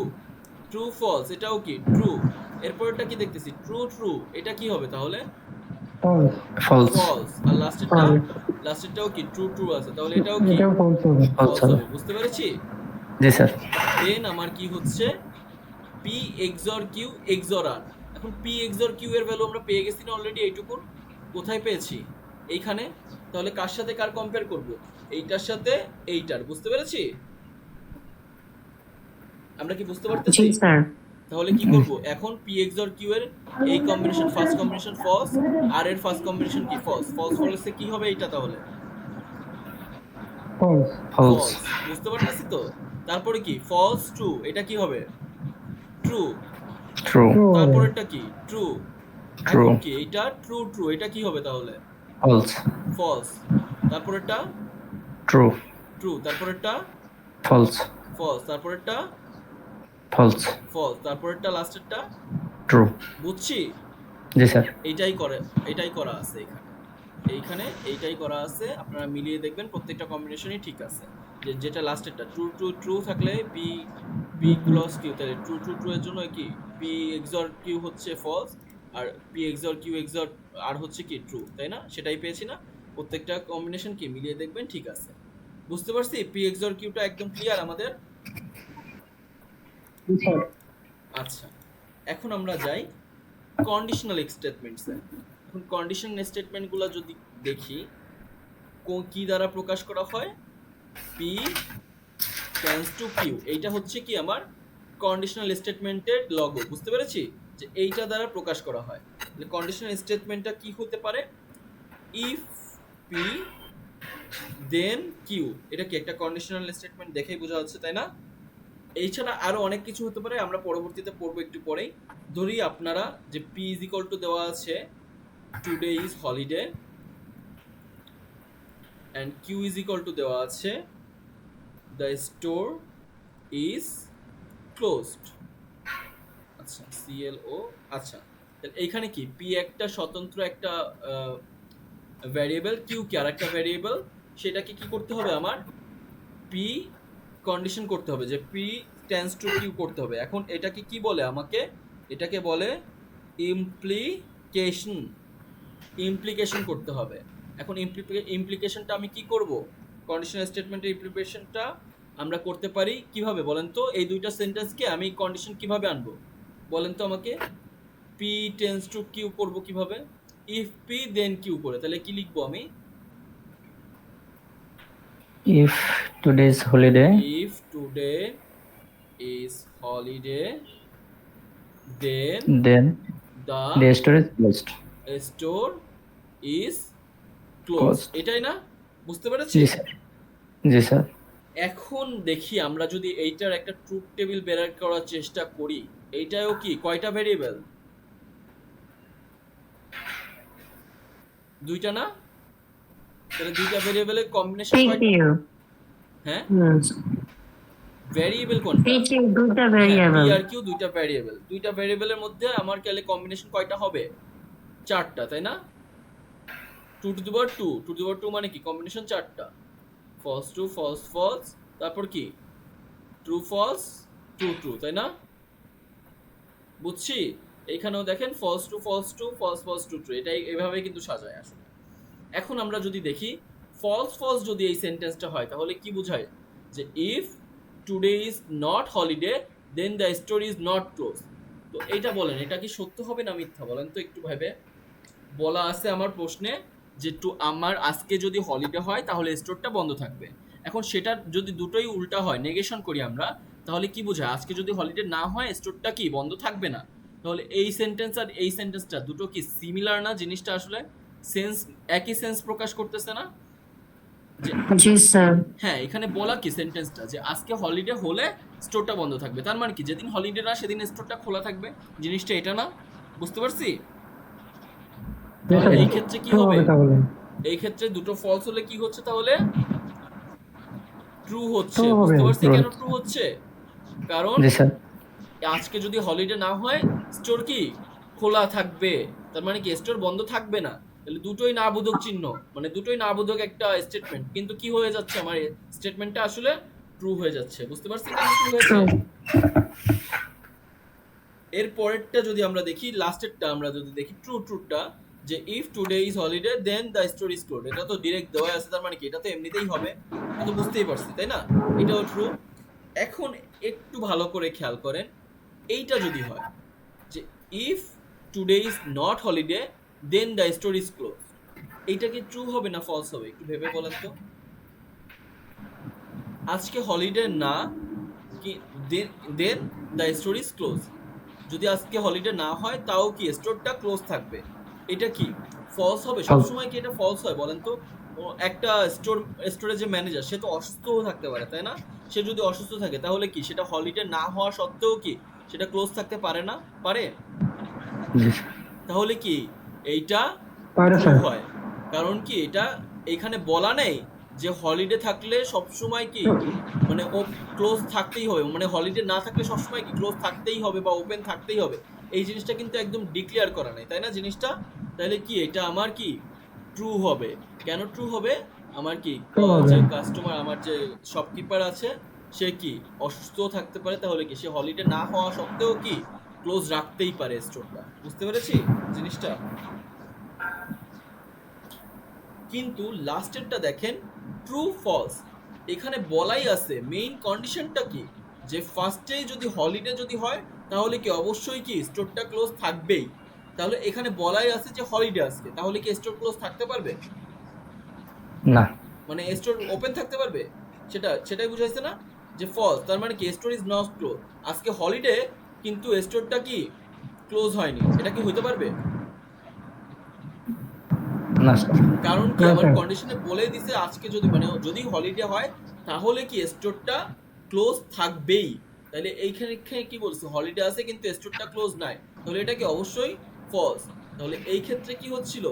Speaker 1: ট্রু ফলস, এটাও কি? ট্রু। এরপরেরটা কি দেখতেছি? ট্রু ট্রু, এটা কি হবে তাহলে?
Speaker 3: ফলস।
Speaker 2: False
Speaker 1: false. আর লাস্টেরটাও কি? ট্রু ট্রু আছে, তাহলে এটাও কি?
Speaker 3: এটাও ফলস হবে।
Speaker 2: ফলস
Speaker 1: ফলস
Speaker 2: হবে।
Speaker 1: হবে। বুঝতে পেরেছি?
Speaker 2: জি স্যার।
Speaker 1: দেন আমার কি হচ্ছে? পি এক্সর কিউ এক্সর আর। এখন পি এক্সর কিউ এর ভ্যালু আমরা পেয়ে গেছি না অলরেডি এইটুকুন? কোথায় পেয়েছি? এইখানে। তাহলে কার সাথে কার কম্পেয়ার করব? এইটার সাথে এইটার। বুঝতে পেরেছি? আমরা কি বুঝতে
Speaker 4: জি
Speaker 1: পারতেছি?
Speaker 4: স্যার।
Speaker 1: তাহলে কি করব এখন? পি এক্সর কিউ এর এই কম্বিনেশন ফার্স্ট কম্বিনেশন ফলস, আর এর ফার্স্ট কম্বিনেশন কি? ফলস। ফলস ফলসে কি হবে এইটা তাহলে?
Speaker 3: ফলস।
Speaker 2: False
Speaker 1: false. বুঝতে পারতেছি তো? তারপরে কি? ফলস ট্রু, এটা কি হবে? ট্রু।
Speaker 2: ট্রু
Speaker 3: ট্রু হবে।
Speaker 1: তারপরেরটা কি? ট্রু।
Speaker 2: ট্রু
Speaker 1: এখন কি এটা? ট্রু ট্রু, এটা কি হবে তাহলে?
Speaker 2: False
Speaker 1: false. তারপরেরটা
Speaker 2: ট্রু
Speaker 1: ট্রু, তারপরেরটা
Speaker 2: ফলস
Speaker 1: ফলস, তারপরেরটা
Speaker 2: ফলস
Speaker 1: ফলস, তারপরেরটা লাস্টেরটা
Speaker 2: ট্রু।
Speaker 1: বুঝছি?
Speaker 2: জি স্যার।
Speaker 1: এটাই করা আছে এখানে। এইখানে এইটাই করা আছে, আপনারা মিলিয়ে দেখবেন প্রত্যেকটা কম্বিনেশনই ঠিক আছে। যেটা লাস্টেরটা ট্রু ট্রু ট্রু থাকলে পি পি ক্লস কিউ, তাহলে ট্রু ট্রু ট্রু এর জন্য কি পি এক্সর কিউ হচ্ছে ফলস, আর পি এক্সর কিউ এক্সর আর হচ্ছে কি? ট্রু, তাই না? সেটাই পেয়েছি না? প্রত্যেকটা কম্বিনেশন কি মিলিয়ে দেখবেন ঠিক আছে। বুঝতে পারছি? পি এক্সর কিউটা একদম ক্লিয়ার আমাদের?
Speaker 3: জি স্যার।
Speaker 1: আচ্ছা, এখন আমরা যাই কন্ডিশনাল স্টেটমেন্টসে। এখন কন্ডিশনাল স্টেটমেন্টগুলো যদি দেখি কি দ্বারা প্রকাশ করা হয়? পি টেন্স টু কিউ, এইটা হচ্ছে কি আমার কন্ডিশনাল স্টেটমেন্টের লগো। বুঝতে পেরেছি যে এইটা দ্বারা প্রকাশ করা হয়। তাহলে কন্ডিশনাল স্টেটমেন্টটা কি হতে পারে? ইফ পি দেন কিউ, এটা কি একটা কন্ডিশনাল স্টেটমেন্ট? দেখেই বোঝা যাচ্ছে, তাই না? এছাড়া আরো অনেক কিছু হতে পারে, আমরা পরবর্তীতে পড়বো একটু পরেই। ধরি আপনারা যে পি ইজ ইকুয়াল টু দেওয়া আছে today is holiday, and Q is equal to দেওয়া আছে দ্য স্টোর ইজ ক্লোজড। আচ্ছা, সিএলও। আচ্ছা, তাহলে এইখানে কি পি একটা স্বতন্ত্র একটা ভ্যারিয়েবল, কিউ কি আর একটা ভ্যারিয়েবল, সেটাকে কি করতে হবে আমার? পি কন্ডিশন করতে হবে যে পি টেন্স টু কিউ করতে হবে। এখন এটাকে কি বলে আমাকে? এটাকে বলে ইমপ্লিকেশন। ইমপ্লিকেশন করতে হবে। এখন ইমপ্লিকেশনটা আমি কি করব? কন্ডিশনাল স্টেটমেন্টের ইমপ্লিকেশনটা আমরা করতে পারি কিভাবে বলেন তো? এই দুইটা সেন্টেন্সকে আমি কন্ডিশন কিভাবে আনবো বলেন তো আমাকে? পি টেন্স টু কিউ করব কিভাবে? ইফ পি দেন কিউ করে, তাহলে কি লিখবো আমি?
Speaker 2: If today is holiday
Speaker 1: if today is holiday then
Speaker 2: then
Speaker 1: the
Speaker 2: the store is closed.
Speaker 1: Store is close,
Speaker 2: Closed.
Speaker 1: এটাই না? বুঝতে পেরেছি?
Speaker 2: জি স্যার। জি স্যার।
Speaker 1: এখন দেখি আমরা যদি এইটার একটা ট্রুথ টেবিল বের করার চেষ্টা করি, এইটাও কি কয়টা ভেরিয়েবল? দুইটা না? তাহলে দুইটা ভেরিয়েবলের কম্বিনেশন
Speaker 4: PQ
Speaker 1: কয়টা? হ্যাঁ, ভেরিয়েবল কোনটা?
Speaker 4: PQ দুইটা
Speaker 1: হ্যাঁ, পি
Speaker 4: ভেরিয়েবল
Speaker 1: আর কিউ দুইটা ভেরিয়েবল। দুইটা ভেরিয়েবলের মধ্যে আমার তাহলে কম্বিনেশন কয়টা হবে? চারটা, তাই না? 2 to the power 2, 2 to the পাওয়ার 2 মানে কি কম্বিনেশন চারটা। ফলস ট্রু ফলস ফলস, তারপর কি ট্রু ফলস ট্রু ট্রু, তাই না? বুঝছি। এইখানেও দেখেন false true false true false false true true, এটাই এভাবে কিন্তু সাজায় আসলে। এখন আমরা যদি দেখি ফলস ফলস যদি এই সেন্টেন্সটা হয় তাহলে কি বোঝায়? যে if today is not holiday then the story is not close. তো এইটা বলেন, এটা কি সত্য হবে না মিথ্যা বলেন তো একটু ভেবে। বলা আছে আমার প্রশ্নে যে আমার আজকে যদি হলিডে হয় তাহলে স্টোরটা বন্ধ থাকবে। এখন সেটা যদি দুটোই উল্টা হয়, নেগেশন করি আমরা, তাহলে কি বোঝায়? আজকে যদি হলিডে না হয় স্টোরটা কি বন্ধ থাকবে না? তাহলে এই সেন্টেন্স আর এই সেন্টেন্সটা দুটো কি সিমিলার না? জিনিসটা আসলে সেন্স একই সেন্স প্রকাশ করতেছে না? যে
Speaker 4: জি স্যার
Speaker 1: হ্যাঁ, এখানে বলা কি সেন্টেন্সটা যে আজকে হলিডে হলে স্টোরটা বন্ধ থাকবে, তার মানে কি যেদিন হলিডে না সেদিন স্টোরটা খোলা থাকবে। জিনিসটা এটা না? বুঝতে পারছি? তাহলে এই ক্ষেত্রে কি
Speaker 3: ট্রু
Speaker 1: হবে?
Speaker 3: হবে তাহলে।
Speaker 1: এই ক্ষেত্রে দুটো ফলস হলে কি হচ্ছে তাহলে? ট্রু হচ্ছে।
Speaker 3: True হবে,
Speaker 1: বুঝতে পারছি
Speaker 2: true
Speaker 1: কেন
Speaker 2: হচ্ছে।
Speaker 1: ট্রু হচ্ছে? কারণ
Speaker 2: জি স্যার।
Speaker 1: আজকে যদি হলিডে না হয় স্টোর কি খোলা থাকবে, তার মানে কি স্টোর বন্ধ থাকবে না। তাহলে দুটোই না বোধক চিহ্ন, মানে দুটোই না বোধক একটা স্টেটমেন্ট, কিন্তু কি হয়ে যাচ্ছে আমার স্টেটমেন্টটা আসলে ট্রু হয়ে যাচ্ছে। বুঝতে পারছি কেন ট্রু হয়েছে?
Speaker 4: ট্রু
Speaker 1: এর পরেরটা যদি আমরা দেখি, লাস্টেরটা আমরা যদি দেখি ট্রু ট্রুটা, যে if today is holiday then the store is close, এটা তো ডিরেক্ট দেওয়া আছে, তার মানে কি এটা তো এমনিতেই হবে, এটা তো বুঝতেই পারছি তাই না? এটাও ট্রু। এখন একটু ভালো করে খেয়াল করেন, এইটা যদি হয় যে if today is not holiday then the store is close, এইটা কি ট্রু হবে না ফলস হবে? একটু ভেবে বলেন তো। আজকে হলিডে না কি দেন দ্য স্টোর ইজ ক্লোজ, যদি আজকে হলিডে না হয় তাও কি স্টোরটা ক্লোজ থাকবে, এটা কি ফলস হবে? সবসময় কি এটা ফলস হয় বলেন তো? একটা স্টোরে যে ম্যানেজার সে তো অসুস্থও থাকতে পারে তাই না? সে যদি অসুস্থ থাকে তাহলে কি সেটা হলিডে না হওয়া সত্ত্বেও কি সেটা ক্লোজ থাকতে পারে না? পারে।
Speaker 2: জি স্যার।
Speaker 1: তাহলে কি এইটা
Speaker 3: পারে
Speaker 1: ট্রু
Speaker 3: স্যার।
Speaker 1: হয়, কারণ কি এটা এখানে বলা নেই যে হলিডে থাকলে সবসময় কি মানে ও ক্লোজ থাকতেই হবে, মানে হলিডে না থাকলে সবসময় কি ক্লোজ থাকতেই হবে বা ওপেন থাকতেই হবে, এই জিনিসটা কিন্তু একদম ডিক্লেয়ার করা নাই তাই না জিনিসটা? তাহলে কি এটা আমার কি ট্রু হবে? কেন ট্রু হবে? আমার কি
Speaker 3: True হবে।
Speaker 1: যে কাস্টমার, আমার যে শপকিপার আছে সে কি অসুস্থ থাকতে পারে, তাহলে কি সে হলিডে না হওয়া সত্ত্বেও কি ক্লোজ রাখতেই পারে স্টোরটা। বুঝতে পেরেছি জিনিসটা? কিন্তু লাস্টেরটা দেখেন ট্রু ফলস, এখানে বলাই আছে মেইন কন্ডিশনটা কি, যে ফার্স্টেই যদি হলিডে যদি হয় তাহলে কি অবশ্যই কি স্টোরটা ক্লোজ থাকবেই। তাহলে এখানে বলাই আছে যে হলিডে আজকে, তাহলে কি স্টোর ক্লোজ থাকতে পারবে?
Speaker 2: না।
Speaker 1: মানে স্টোর ওপেন থাকতে পারবে? সেটাই বুঝাইছে না যে ফলস, তার মানে কি স্টোর ইজ নট ক্লোজ, আজকে হলিডে কিন্তু স্টোরটা কি ক্লোজ হয়নি, এটা কি হইতে পারবে?
Speaker 2: না স্যার।
Speaker 1: কারণ কি
Speaker 3: না
Speaker 1: আমার
Speaker 3: স্যার।
Speaker 1: কন্ডিশনে বলে দিছে আজকে যদি মানে যদি হলিডে হয় তাহলে কি স্টোরটা ক্লোজ থাকবেই। তাহলে এইখানে কি বলছে হলিডে আছে কিন্তু স্টোরটা ক্লোজ নাই, তাহলে এটা কি অবশ্যই ফলস। তাহলে এই ক্ষেত্রে কি হচ্ছিল?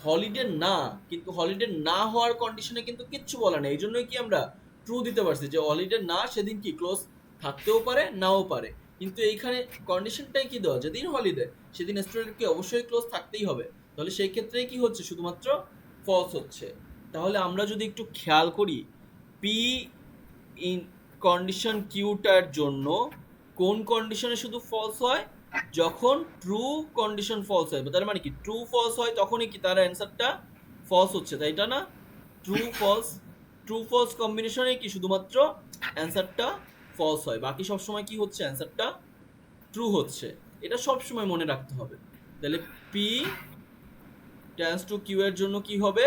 Speaker 1: হলিডে না, কিন্তু হলিডে না হওয়ার কন্ডিশনে কিন্তু কিচ্ছু বলা নেই, এই জন্যই কি আমরা ট্রু দিতে পারছি যে হলিডে না সেদিন কি ক্লোজ থাকতেও পারে নাও পারে। কিন্তু এইখানে কন্ডিশনটাই কি দেওয়া, যেদিন হলিডে সেদিন স্টোরের কি অবশ্যই ক্লোজ থাকতেই হবে। তাহলে সেই ক্ষেত্রে কি হচ্ছে? শুধুমাত্র ফলস হচ্ছে। তাহলে আমরা যদি একটু খেয়াল করি পি ইন কন্ডিশন কিউটার জন্য কোন কন্ডিশনে শুধু ফলস হয়? যখন ট্রু কন্ডিশন ফলস হয়, তার মানে কি ট্রু ফলস হয় তখনই কি তার অ্যান্সারটা ফলস হচ্ছে, তাই না? ট্রু ফলস কম্বিনেশনে কি শুধুমাত্র অ্যান্সারটা ফলস হয়, বাকি সব সময় কি হচ্ছে? অ্যান্সারটা ট্রু হচ্ছে। এটা সব সময় মনে রাখতে হবে। তাহলে পি টেন্ডস টু কিউ এর জন্য কি হবে?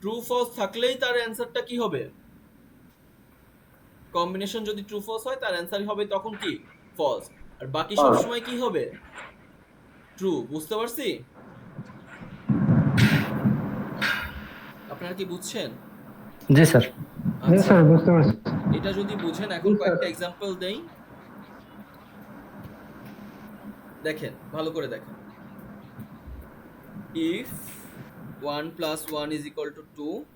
Speaker 1: ট্রু ফলস থাকলেই তার অ্যান্সারটা কি হবে? কম্বিনেশন যদি ট্রু ফলস হয় তার অ্যান্সার হবে তখন কি ফলস, আর বাকি সব সময় কি হবে? ট্রু। বুঝতে পারছি? আপনারা কি বুঝছেন?
Speaker 2: জি স্যার।
Speaker 3: জি
Speaker 1: আচ্ছা,
Speaker 3: স্যার, বুঝতে পারছি।
Speaker 1: এটা যদি বুঝেন এখন
Speaker 3: জি, স্যার।
Speaker 1: কয়েকটা এক্সাম্পল দেই, দেখেন ভালো করে দেখেন। If 1 plus 1 is equal to 2,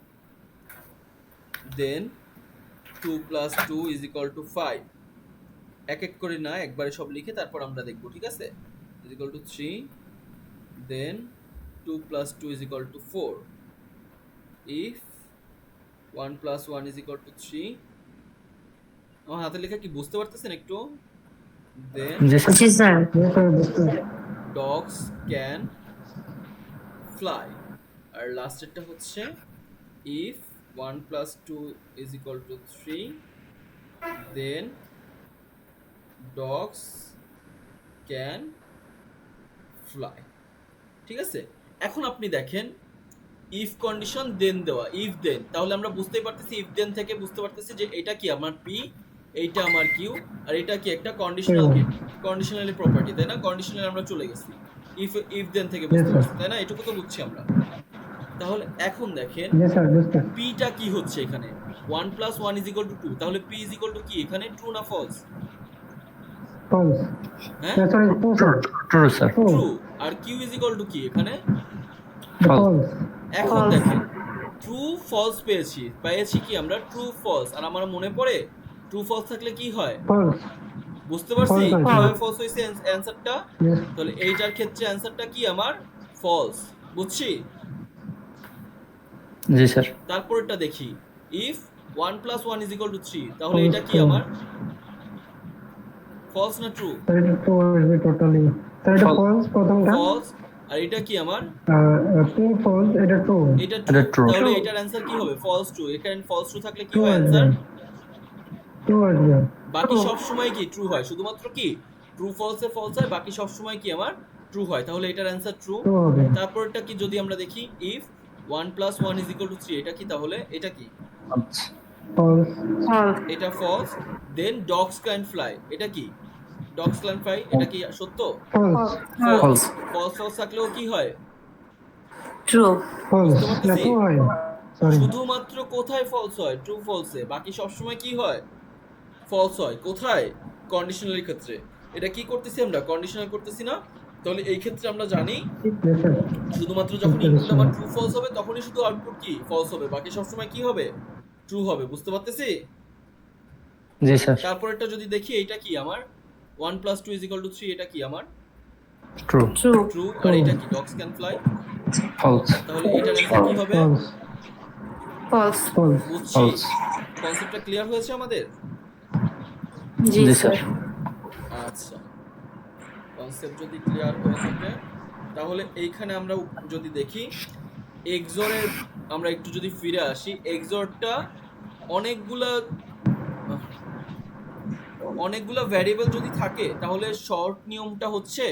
Speaker 1: then 2 plus 2 is equal to 5. এক এক করে না, একবারে সব লিখে তারপর আমরা দেখব, ঠিক আছে? is equal to 3, then 2 plus 2 is equal to 4. If 1 plus 1 is equal to 3, আমার হাতে লেখা কি বুঝতে পারতেছেন একটু? Then
Speaker 2: জি স্যার।
Speaker 3: Yes, sir. বুঝতে
Speaker 1: dogs can fly. আর লাস্টেরটা হচ্ছে if 1 plus 2 is equal to 3, then dogs can fly. ঠিক আছে, এখন আপনি দেখেন if কন্ডিশন দেন দেওয়া, if দেন, তাহলে আমরা বুঝতেই পারতেছি if দেন থেকে বুঝতে পারতেছি যে এটা কি আমার p, এইটা আমার q, আর এটা কি একটা কন্ডিশনাল কি, কন্ডিশনালি প্রপার্টি, তাই না? কন্ডিশনাল আমরা চলে গেছি if দেন থেকে বুঝতে
Speaker 3: Yes, sir.
Speaker 1: পারছি, তাই না? এটুকু তো বুঝছি আমরা। তাহলে এখন দেখেন
Speaker 3: Yes, sir. বুঝতে
Speaker 1: p টা কি হচ্ছে এখানে, 1 plus 1 is equal to 2, তাহলে p is equal to কি এখানে, ট্রু না ফলস?
Speaker 3: false.
Speaker 1: হ্যাঁ,
Speaker 3: Yeah, sorry, true, sir.
Speaker 2: True sir.
Speaker 3: True.
Speaker 1: True. আর q is equal to কি এখানে?
Speaker 3: False.
Speaker 1: এখন
Speaker 4: False.
Speaker 1: দেখেন ট্রু ফলস পেয়েছি কি আমরা, ট্রু ফলস। আর আমার মনে পড়ে ট্রু ফলস থাকলে কি হয়
Speaker 3: False.
Speaker 1: বুঝতে পারছি
Speaker 3: False, sir.
Speaker 1: কিভাবে ফলস হইছে অ্যানসারটা।
Speaker 3: Yes.
Speaker 1: তাহলে এইটার ক্ষেত্রে অ্যানসারটা কি আমার, ফলস। বুঝছি?
Speaker 2: জি স্যার।
Speaker 1: তারপরটা দেখি if 1 plus 1 is equal to 3, তাহলে
Speaker 3: False,
Speaker 1: এটা কি
Speaker 3: sir.
Speaker 1: আমার, ফলস না ট্রু?
Speaker 3: Sir, এটা true আসবে totally. Sir, এটা
Speaker 2: False.
Speaker 3: false প্রথমটা।
Speaker 1: ফলস। আর এটা কি আমার,
Speaker 3: True, false, এটা true.
Speaker 1: এটা
Speaker 2: এটা
Speaker 1: ট্রু।
Speaker 2: true.
Speaker 1: তাহলে
Speaker 3: True.
Speaker 1: এটার অ্যানসার কি হবে, ফলস ট্রু। এখানে ফলস ট্রু থাকলে কি
Speaker 3: True
Speaker 1: হয়
Speaker 3: আসবে।
Speaker 1: অ্যানসার?
Speaker 3: True আসবে।
Speaker 1: বাকি সব সময় কি ট্রু হয়, শুধুমাত্র কি ট্রু ফলসে ফলস হয়, বাকি সব সময় কি আমার ট্রু হয়। তাহলে এটার অ্যানসার ট্রু।
Speaker 3: True হবে।
Speaker 1: তারপরটা কি যদি আমরা দেখি if 1 plus 1 is equal to 3, এটা কি তাহলে, এটা কি,
Speaker 2: আচ্ছা।
Speaker 3: False.
Speaker 4: false,
Speaker 1: এটা false. Then dogs can fly, এটা কি, ডগস ক্যান ফ্লাই, এটা কি সত্য?
Speaker 3: False.
Speaker 2: ফলস।
Speaker 1: ফলস ফলস থাকলেও কি হয়,
Speaker 4: true,
Speaker 3: False.
Speaker 1: বুঝতে পারতেছি?
Speaker 3: না, true হয়। Sorry.
Speaker 1: শুধুমাত্র কোথায় ফলস হয়, ট্রু ফলসে, বাকি সব সময় কি হয়, ফলস হয়। কোথায়, কন্ডিশনালের ক্ষেত্রে। এটা কি করতেছি আমরা, কন্ডিশনাল করতেছি না? তাহলে এই ক্ষেত্রে আমরা জানি
Speaker 3: Yes, sir.
Speaker 1: শুধুমাত্র যখন ইনপুট আমার ট্রু ফলস হবে তখনই শুধু আউটপুট কি ফলস হবে, বাকি সব সময় কি হবে, ট্রু হবে। বুঝতে পারতেছি?
Speaker 2: জি স্যার।
Speaker 1: তারপরেরটা যদি দেখি এটা কি আমার, 1 plus 2 is equal to 3, এটা কি আমার,
Speaker 2: ট্রু।
Speaker 4: true,
Speaker 1: true. আর এটা কি, ডগস ক্যান ফ্লাই,
Speaker 2: ফলস।
Speaker 1: তাহলে এটার অ্যানসার কি হবে,
Speaker 3: False.
Speaker 4: false,
Speaker 3: False.
Speaker 1: বুঝছি?
Speaker 2: ফলস।
Speaker 1: কনসেপ্টটা ক্লিয়ার হয়েছে আমাদের?
Speaker 4: জি
Speaker 2: জি
Speaker 4: স্যার,
Speaker 2: স্যার।
Speaker 1: আচ্ছা, কনসেপ্ট যদি ক্লিয়ার হয়ে থাকে তাহলে এইখানে আমরা যদি দেখি এক্সরের, আমরা একটু যদি ফিরে আসি, এক্সরটা অনেকগুলা ভ্যারিয়েবল যদি থাকে তাহলে শর্ট নিয়মটা হচ্ছে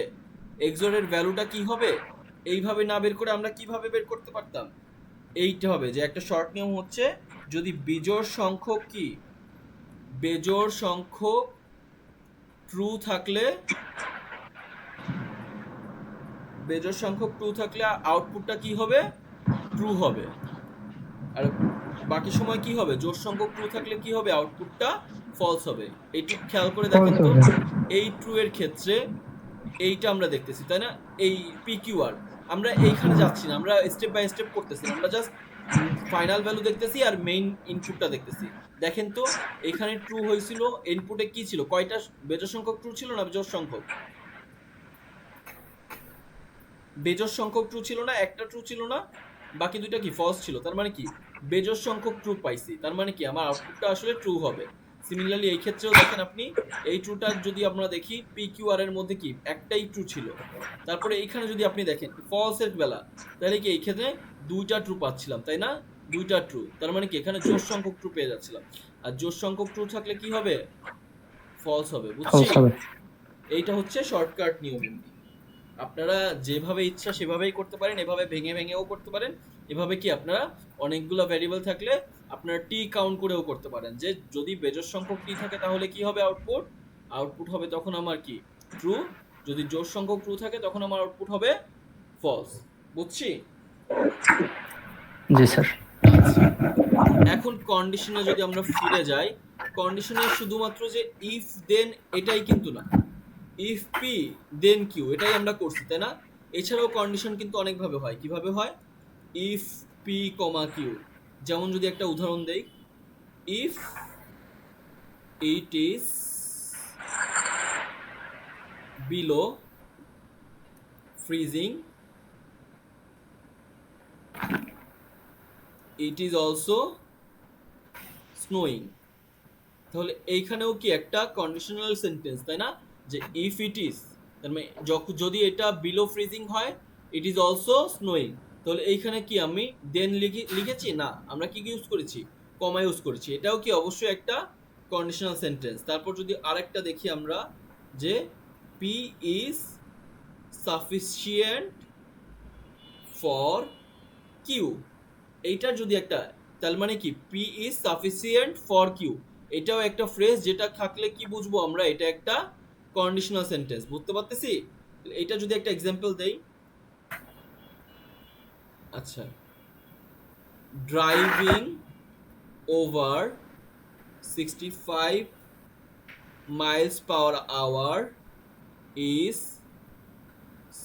Speaker 1: এক্সরের ভ্যালুটা কি হবে, এইভাবে না বের করে আমরা কিভাবে বের করতে পারতাম, এইটা হবে যে একটা শর্ট নিয়ম হচ্ছে যদি বিজোড় সংখ্যক কি, বেজোড় সংখ্যক ট্রু থাকলে, বেজোড় সংখ্যক ট্রু থাকলে আউটপুটটা কি হবে, ট্রু হবে। আর বাকি সময় কি হবে, জোড় সংখ্যক ট্রু থাকলে কি হবে, আউটপুটটা ফলস হবে। এইটু খেয়াল করে দেখেন তো,
Speaker 3: False হবে।
Speaker 1: এই ট্রু এর ক্ষেত্রে এইটা আমরা দেখতেছি, তাই না? এই পিকিউআর আমরা এইখানে যাচ্ছি না, আমরা স্টেপ বাই স্টেপ করতেছি, আমরা জাস্ট ফাইনাল ভ্যালু দেখতেছি আর মেইন ইনপুটটা দেখতেছি। দেখেন তো এখানে ট্রু হয়েছিল, ইনপুটে কি ছিল, কয়টা বেজোড় সংখ্যক ট্রু ছিল না বেজোড় সংখ্যক, বেজোড় সংখ্যক ট্রু ছিল না, একটা ট্রু ছিল না, বাকি দুইটা কি ফলস ছিল। তার মানে কি বেজোড় সংখ্যক ট্রু পাইছি, তার মানে কি আমার আউটপুটটা আসলে ট্রু হবে। সিমিলারলি এই ক্ষেত্রেও দেখেন আপনি, এই ট্রুটা যদি আমরা দেখি পিকিউআর এর মধ্যে কি একটাই ট্রু ছিল, তারপরে এইখানে যদি আপনি দেখেন ফলস এর বেলা, তাহলে কি এই ক্ষেত্রে দুইটা ট্রু পাচ্ছিলাম, তাই না? দুইটা ট্রু, তার মানে কি এখানে জোড় সংখ্যক ট্রু পেয়ে যাচ্ছিলাম। আর জোড় সংখ্যক ট্রু থাকলে কি হবে, ফলস হবে। বুঝছি?
Speaker 2: ফলস হবে।
Speaker 1: এইটা হচ্ছে শর্টকাট নিয়ম। আপনারা যেভাবে ইচ্ছা সেভাবেই করতে পারেন, এভাবে ভেঙে ভেঙেও করতে পারেন, এভাবে কি আপনারা অনেকগুলো ভ্যারিয়েবল থাকলে আপনারা টি কাউন্ট করেও করতে পারেন, যে যদি বেজোড় সংখ্যক টি থাকে তাহলে কি হবে, আউটপুট আউটপুট হবে তখন আমার কি, ট্রু। যদি জোড় সংখ্যক ট্রু থাকে তখন আমার আউটপুট হবে ফলস। বুঝছি?
Speaker 2: জি স্যার।
Speaker 1: এখন কন্ডিশনে যদি আমরা ফিরে যাই, কন্ডিশনে শুধুমাত্র যে ইফ দেন এটাই কিন্তু না, ইফ পি দেন কিউ এটাই আমরা করছি, তাই না? এছাড়াও কন্ডিশন কিন্তু অনেকভাবে হয়। কিভাবে হয়, ইফ পি কমা কিউ, যেমন যদি একটা উদাহরণ দেই, if it is below freezing it is also snowing. তাহলে এইখানেও কি একটা কন্ডিশনাল সেন্টেন্স, তাই না? যে ইফ ইট ইজ, তার মানে যদি এটা বিলো ফ্রিজিং হয়, ইট ইজ অলসো স্নোয়িং, তাহলে এইখানে কি আমি দেন লিখেছি না, আমরা কি ইউজ করেছি? কমা ইউজ করেছি। এটাও কি অবশ্যই একটা কন্ডিশনাল সেন্টেন্স। তারপর যদি আরেকটা দেখি আমরা, যে P is sufficient for Q, এইটার যদি একটা, তার মানে কি P is sufficient for Q, এটাও একটা ফ্রেজ, যেটা থাকলে কি বুঝবো আমরা, এটা একটা কন্ডিশনাল সেন্টেন্স। বুঝতে পারতেছি? এটা যদি একটা এক্সাম্পল দেই, আচ্ছা, driving over 65 miles per hour is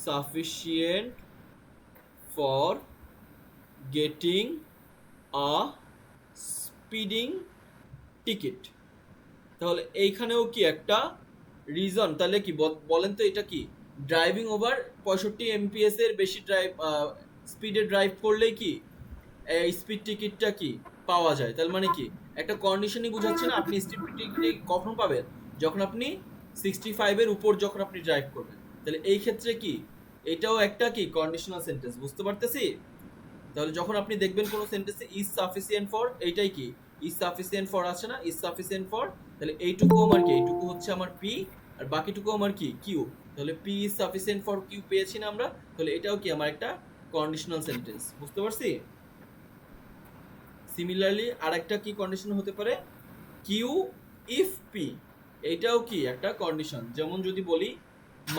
Speaker 1: sufficient for getting a speeding ticket। তাহলে এইখানেও কি একটা রিজন, তাহলে কি বলেন তো, এটা কি ড্রাইভিং ওভার 65 MPS এর বেশি স্পিডে ড্রাইভ করলেই কি এই স্পিড টিকিটটা কি পাওয়া যায়। তার মানে কি একটা কন্ডিশনই বুঝাচ্ছে না, আপনি স্পিড টিকিট কখন পাবেন? যখন আপনি 65 এর উপর যখন আপনি ড্রাইভ করবেন। তাহলে এই ক্ষেত্রে কি এটাও একটা কি কন্ডিশনাল সেন্টেন্স। বুঝতে পারতেছি? তাহলে যখন আপনি দেখবেন কোনো সেন্টেন্সে ইজ সাফিসিয়েন্ট ফর, এইটাই কি ইজ সাফিসিয়েন্ট ফর আছে না, ইজ সাফিসিয়েন্ট ফর, তাহলে এইটুকু আমার কি, এইটুকু হচ্ছে আমার পি, আর বাকিটুকু আমার কি কিউ। তাহলে P is sufficient for Q পেয়েছি না আমরা, তাহলে এটাও কি আমার একটা কন্ডিশনাল সেন্টেন্স। বুঝতে পারছি? সিমিলারলি আরেকটা কি কন্ডিশন হতে পারে, কিউ ইফ পি, এটাও কি একটা কন্ডিশন। যেমন যদি বলি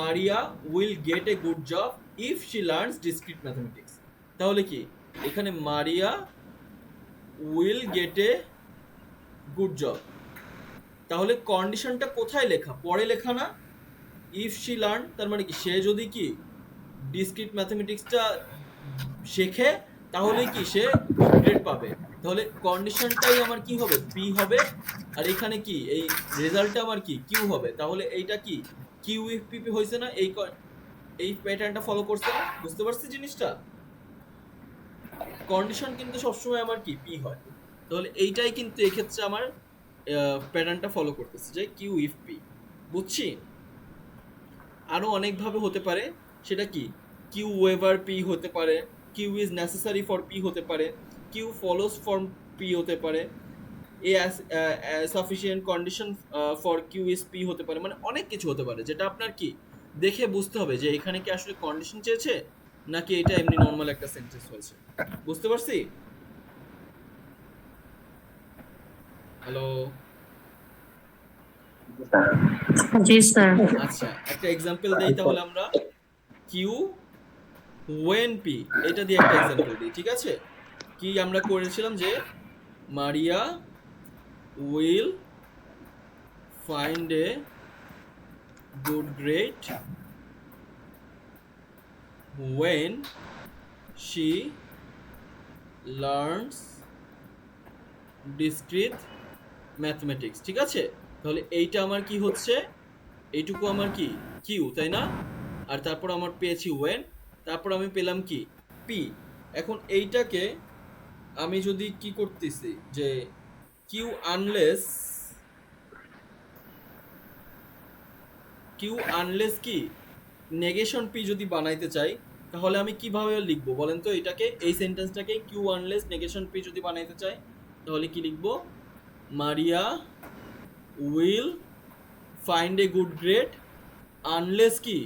Speaker 1: মারিয়া will get a good job if she learns discrete mathematics, তাহলে কি এখানে মারিয়া will get a good job, তাহলে কন্ডিশনটা কোথায় লেখা? পরে লেখা না? ইফ শি লার্ন, তার মানে কি সে যদি কি ডিসক্রিট ম্যাথমেটিক্সটা শেখে, তাহলে কি সে গুড গ্রেড পাবে। তাহলে কন্ডিশনটাই আমার কি হবে, পি হবে, আর এখানে কি এই রেজাল্টটা আমার কি কিউ হবে। তাহলে এইটা কি কিউ ইফ পি হয়েছে না? এই প্যাটার্নটা ফলো করছে না? বুঝতে পারছি জিনিসটা? কন্ডিশন কিন্তু সবসময় আমার কি পি হয়। তাহলে এইটাই কিন্তু এক্ষেত্রে আমার প্যাটার্নটা ফলো করতেছে, যে কিউ ইফ পি। বুঝছি? আরো অনেকভাবে হতে পারে, সেটা কি কিউ ওয়েভার পি হতে পারে, Q is necessary for P হতে পারে, কিউ ফলোস ফর পি হতে পারে, a sufficient condition for Q is P হতে পারে। মানে অনেক কিছু হতে পারে, যেটা আপনার কি দেখে বুঝতে হবে যে এখানে কি আসলে কন্ডিশন চেয়েছে নাকি এটা এমনি নর্মাল একটা সেন্টেন্স হয়েছে। বুঝতে পারছি? হ্যালো,
Speaker 4: জি স্যার।
Speaker 1: আচ্ছা একটা এক্সাম্পল দেই তাহলে আমরা, কিউ ওয়েন পি, এটা দিয়ে একটা এক্সাম্পল দিই, ঠিক আছে? কি আমরা করেছিলাম, যে মারিয়া will find a good grade when she learns discrete mathematics, ঠিক আছে? তাহলে এইটা আমার কি হচ্ছে, এইটুকু আমার কি কিউ, তাই না? আর তারপর আমার পেয়েছি when, তারপর আমি পেলাম কি পি। এখন এইটাকে আমি যদি কি করতেছি, যে কিউ আনলেস কি নেগেশন পি যদি বানাইতে চাই, তাহলে আমি কিভাবে লিখবো বলেন তো এটাকে, এই সেন্টেন্সটাকে কিউ আনলেস নেগেশন পি যদি বানাইতে চাই, তাহলে কি লিখবো? মারিয়া will find a good grade unless কি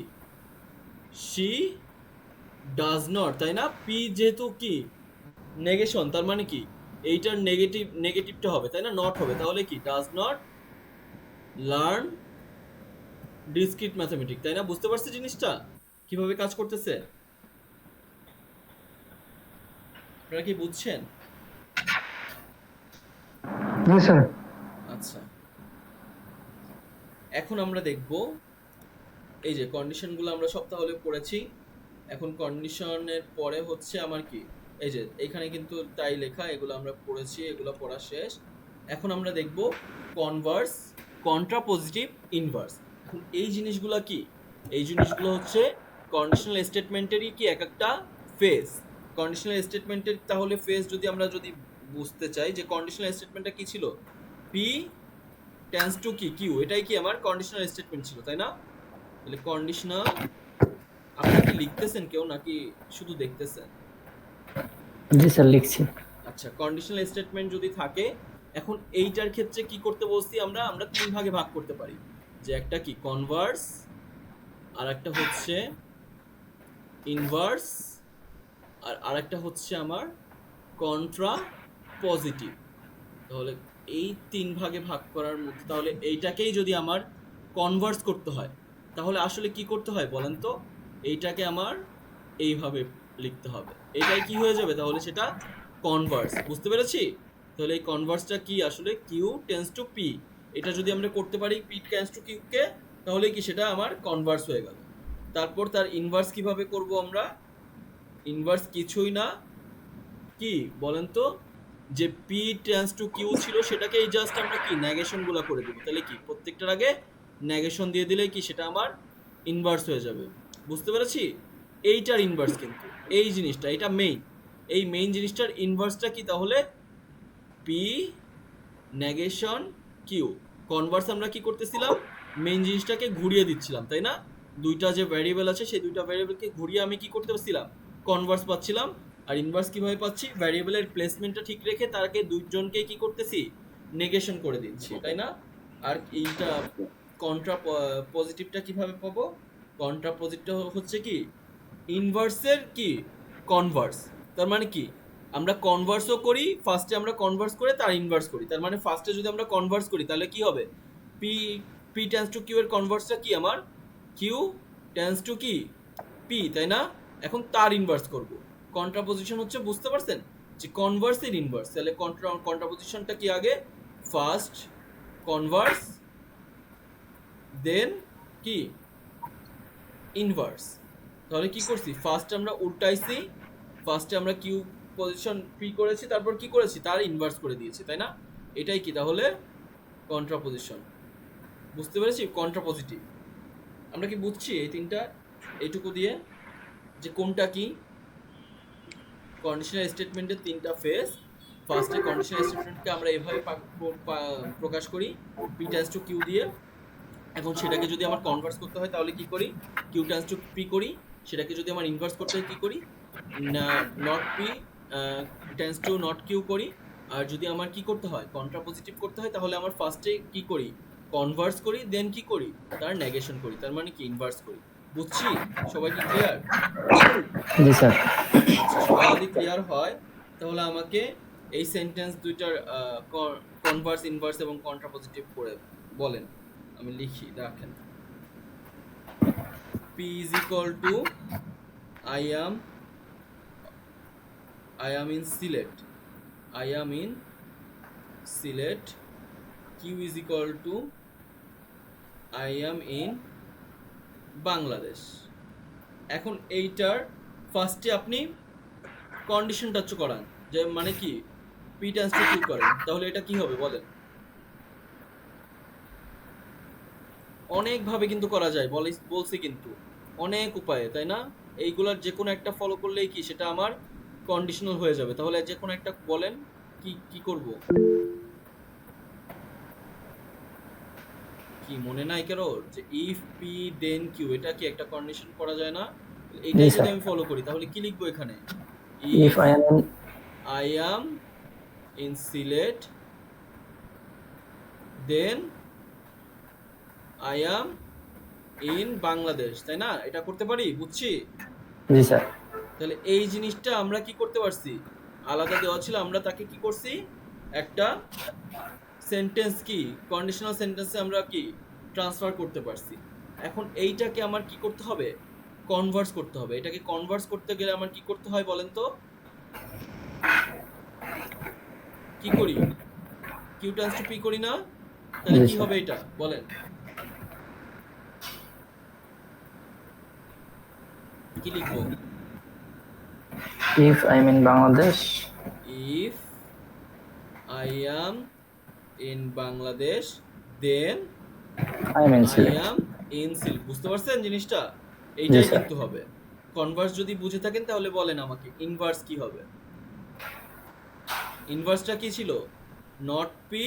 Speaker 1: শি ডাজ নট, তাই না? পি যেহেতু কি নেগেশন, তার মানে কি এইটার নেগেটিভটা হবে, তাই না? নট হবে, তাহলে কি does not learn discrete mathematics, তাই না? বুঝতে পারছি জিনিসটা কিভাবে কাজ করতেছে? আপনারা কি বুঝছেন?
Speaker 3: জি স্যার।
Speaker 1: আচ্ছা, এখন আমরা দেখব এই যে কন্ডিশনগুলো আমরা সব তাহলে পড়েছি। এখন কন্ডিশনের পরে হচ্ছে আমার কি এই যে এখানে কিন্তু তাই লেখা, এগুলো আমরা পড়েছি, এগুলো পড়া শেষ। এখন আমরা দেখব কনভার্স, কন্ট্রাপজিটিভ, ইনভার্স। এখন এই জিনিসগুলো কি? এই জিনিসগুলো হচ্ছে কন্ডিশনাল স্টেটমেন্টেরই কি এক একটা ফেজ। কন্ডিশনাল স্টেটমেন্টের তাহলে ফেজ যদি বুঝতে চাই যে কন্ডিশনাল স্টেটমেন্টটা কি ছিল, পি টেন্স টু কি কিউ, এটাই কি আমার কন্ডিশনাল স্টেটমেন্ট ছিল, তাই না? তাহলে কন্ডিশনাল, আপনারা কি লিখতেছেন কেউ নাকি শুধু দেখতেছেন?
Speaker 2: জি স্যার লিখছি।
Speaker 1: আচ্ছা, কন্ডিশনাল স্টেটমেন্ট যদি থাকে, এখন এইটার ক্ষেত্রে কি করতে বলছি আমরা তিন ভাগে ভাগ করতে পারি, যে একটা কি কনভার্স, আর একটা হচ্ছে ইনভার্স, আর আরেকটা হচ্ছে আমার কন্ট্রা পজিটিভ। তাহলে এই তিন ভাগে ভাগ করার মধ্যে তাহলে এইটাকেই যদি আমার কনভার্স করতে হয় তাহলে আসলে কি করতে হয় বলেন তো? এইটাকে আমার এইভাবে লিখতে হবে, এটাই কি হয়ে যাবে তাহলে সেটা কনভার্স। বুঝতে পেরেছি? তাহলে এই কনভার্সটা কি আসলে কিউ টেন্স টু পি, এটা যদি আমরা করতে পারি পি টেন্স টু কিউ কে, তাহলে কি সেটা আমার কনভার্স হয়ে গেল। তারপর তার ইনভার্স কিভাবে করব আমরা? ইনভার্স কিছুই না, কি বলেন তো, যে পি টেন্স টু কিউ ছিল সেটাকেই জাস্ট আমরা কি নেগেশনগুলো করে দেব। তাহলে কি প্রত্যেকটার আগে নেগেশন দিয়ে দিলে কি সেটা আমার ইনভার্স হয়ে যাবে। বুঝতে পেরেছি? এইটার ইনভার্স কিন্তু এই জিনিসটা, এটা মেইন, এই মেইন জিনিসটার ইনভার্সটা কি তাহলে? P negation Q. কনভার্স আমরা কি করতেছিলাম? মেইন জিনিসটাকে ঘুরিয়ে দিচ্ছিলাম, তাই না? দুইটা যে ভ্যারিয়েবল আছে সেই দুইটা ভ্যারিয়েবলকে ঘুরিয়ে আমি কি করতে পারছিলাম? কনভার্স পাচ্ছিলাম। আর ইনভার্স কিভাবে পাচ্ছি? ভ্যারিয়েবলের প্লেসমেন্টটা ঠিক রেখে তারকে দুইজনকে কি করতেছি? নেগেশন করে দিচ্ছি, তাই না? আর এইটা কন্ট্রা পজিটিভটা কিভাবে পাবো? কন্ট্রা পজিটিভটা হচ্ছে কি ইনভার্সের কি কনভার্স। তার মানে কি আমরা কনভার্সও করি, ফার্স্টে আমরা কনভার্স করে তার ইনভার্স করি। তার মানে ফার্স্টে যদি আমরা কনভার্স করি তাহলে কি হবে? P P tends to Q এর কনভার্সটা কি আমার? কিউ টেন্স টু কি পি, তাই না? এখন তার ইনভার্স করব। কন্ট্রাপোজিশন হচ্ছে, বুঝতে পারছেন যে কনভার্সের ইনভার্স। তাহলে কন্ট্রাপোজিশনটা কি আগে? ফার্স্ট কনভার্স, দেন কি ইনভার্স। তাহলে কি করছি? ফার্স্ট আমরা উল্টাইছি, ফার্স্টে আমরা কিউ পজিশন পি করেছি, তারপর কি করেছি? তার ইনভার্স করে দিয়েছি, তাই না? এটাই কি তাহলে কন্ট্রাপোজিশন। বুঝতে পেরেছি? কন্ট্রাপোজিটিভ আমরা কি বুঝছি এই তিনটা, এইটুকু দিয়ে যে কোনটা কি? কন্ডিশনাল স্টেটমেন্টের তিনটা ফেজ। ফার্স্টে কন্ডিশনাল স্টেটমেন্টকে আমরা এভাবে প্রকাশ করি পি টেন্স টু কিউ দিয়ে। এখন সেটাকে যদি আমার কনভার্স করতে হয় তাহলে কি করি? কিউ টেন্স টু পি করি। সেটাকে যদি আমার ইনভার্স করতে হয় কি করি? Not P tends to not Q করি। আর যদি আমার কি করতে হয়? কন্ট্রাপোজিটিভ করতে হয়, তাহলে আমার ফার্স্টে কি করি? কনভার্স করি, দেন কি করি? তার নেগেশন করি, তার মানে কি ইনভার্স করি। বুঝছি? সবাই কি ক্লিয়ার?
Speaker 2: জি স্যার।
Speaker 1: আচ্ছা, সবাই যদি ক্লিয়ার হয় তাহলে আমাকে এই সেন্টেন্স দুইটার কনভার্স, ইনভার্স এবং কন্ট্রাপোজিটিভ করে বলেন। আমি লিখি, দেখেন। P is equal to I am in Sylhet. I am in Sylhet. Q is equal to I am in Bangladesh. এখন এইটার ফার্স্টে আপনি কন্ডিশন টাচ করান, যে মানে কি পি টেন্স টু কিউ করেন, তাহলে এটা কি হবে বলেন? অনেক ভাবে কিন্তু করা যায়, বলছি কিন্তু অনেক উপায়ে, তাই না? এইগুলার যে কোনো একটা ফলো করলেই কি সেটা আমার কন্ডিশনাল হয়ে যাবে। তাহলে যে কোনো একটা বলেন, কি কি করব? কি মনে নাই কারো যে ইফ পি দেন কিউ, এটা কি একটা কন্ডিশন করা যায় না? এইটাই যদি আমি ফলো করি তাহলে কি লিখবো এখানে?
Speaker 2: If
Speaker 1: I am in Sylhet, then I am in Bangladesh, তাই না? এটা করতে পারি, বুঝছি?
Speaker 2: জি স্যার।
Speaker 1: তাহলে এই জিনিসটা আমরা কি করতে পারছি? আলাদা দেওয়া ছিল, আমরা তাকে কি করছি? একটা সেন্টেন্স কি কন্ডিশনাল সেন্টেন্সে আমরা কি ট্রান্সফার করতে পারছি। এখন এইটাকে আমার কি করতে হবে? কনভার্স করতে হবে। এটাকে কনভার্স করতে গেলে আমার কি করতে হয় বলেন তো? কি করি? কিউ টেন্স টু পি করি না? তাহলে কি হবে এটা বলেন? কি লিখবো?
Speaker 2: if I'm in Bangladesh,
Speaker 1: if I am in Bangladesh then
Speaker 2: I'm in
Speaker 1: I
Speaker 2: Sylhet.
Speaker 1: am in Sylhet। বুঝতে পারছেন জিনিসটা?
Speaker 2: জি
Speaker 1: এইটাই
Speaker 2: স্যার।
Speaker 1: কিন্তু হবে। কনভার্স যদি বুঝে থাকেন তাহলে বলেন আমাকে ইনভার্স কি হবে? ইনভার্সটা কি ছিল? Not P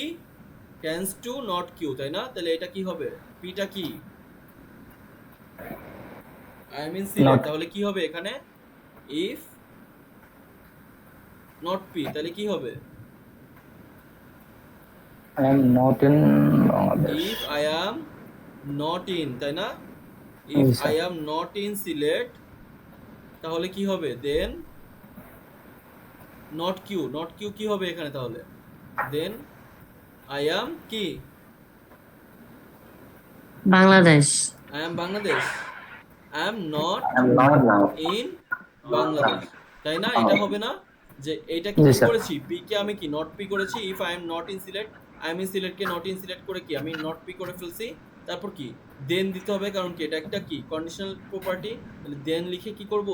Speaker 1: tends to not Q, তাই না? তাহলে এটা কি হবে? পিটা কি? I am in Sylhet,
Speaker 2: Not
Speaker 1: তাহলে কি হবে এখানে? ইফ নট পি তাহলে কি হবে?
Speaker 2: I am not in Bangladesh.
Speaker 1: If I am not in, তাই না?
Speaker 2: জি
Speaker 1: if
Speaker 2: sir.
Speaker 1: I am not in Sylhet তাহলে কি হবে? Then not Q, not Q কি হবে এখানে তাহলে? দেন আই অ্যাম কি?
Speaker 4: Bangladesh.
Speaker 1: I am Bangladesh. I am not
Speaker 2: I am not now.
Speaker 1: In Bangladesh, তাই না? এটা হবে না যে এটা কি
Speaker 2: জি
Speaker 1: কি
Speaker 2: স্যার।
Speaker 1: করেছি? পি কে আমি কি নট পি করেছি। If I am not in Sylhet, I am in Sylhet K not in Sylhet করে কি আমি নট পি করে ফেলছি। তারপর কি দেন দিতে হবে, কারণ কি এটা একটা কি কন্ডিশনাল প্রপার্টি। তাহলে দেন লিখে কি করব?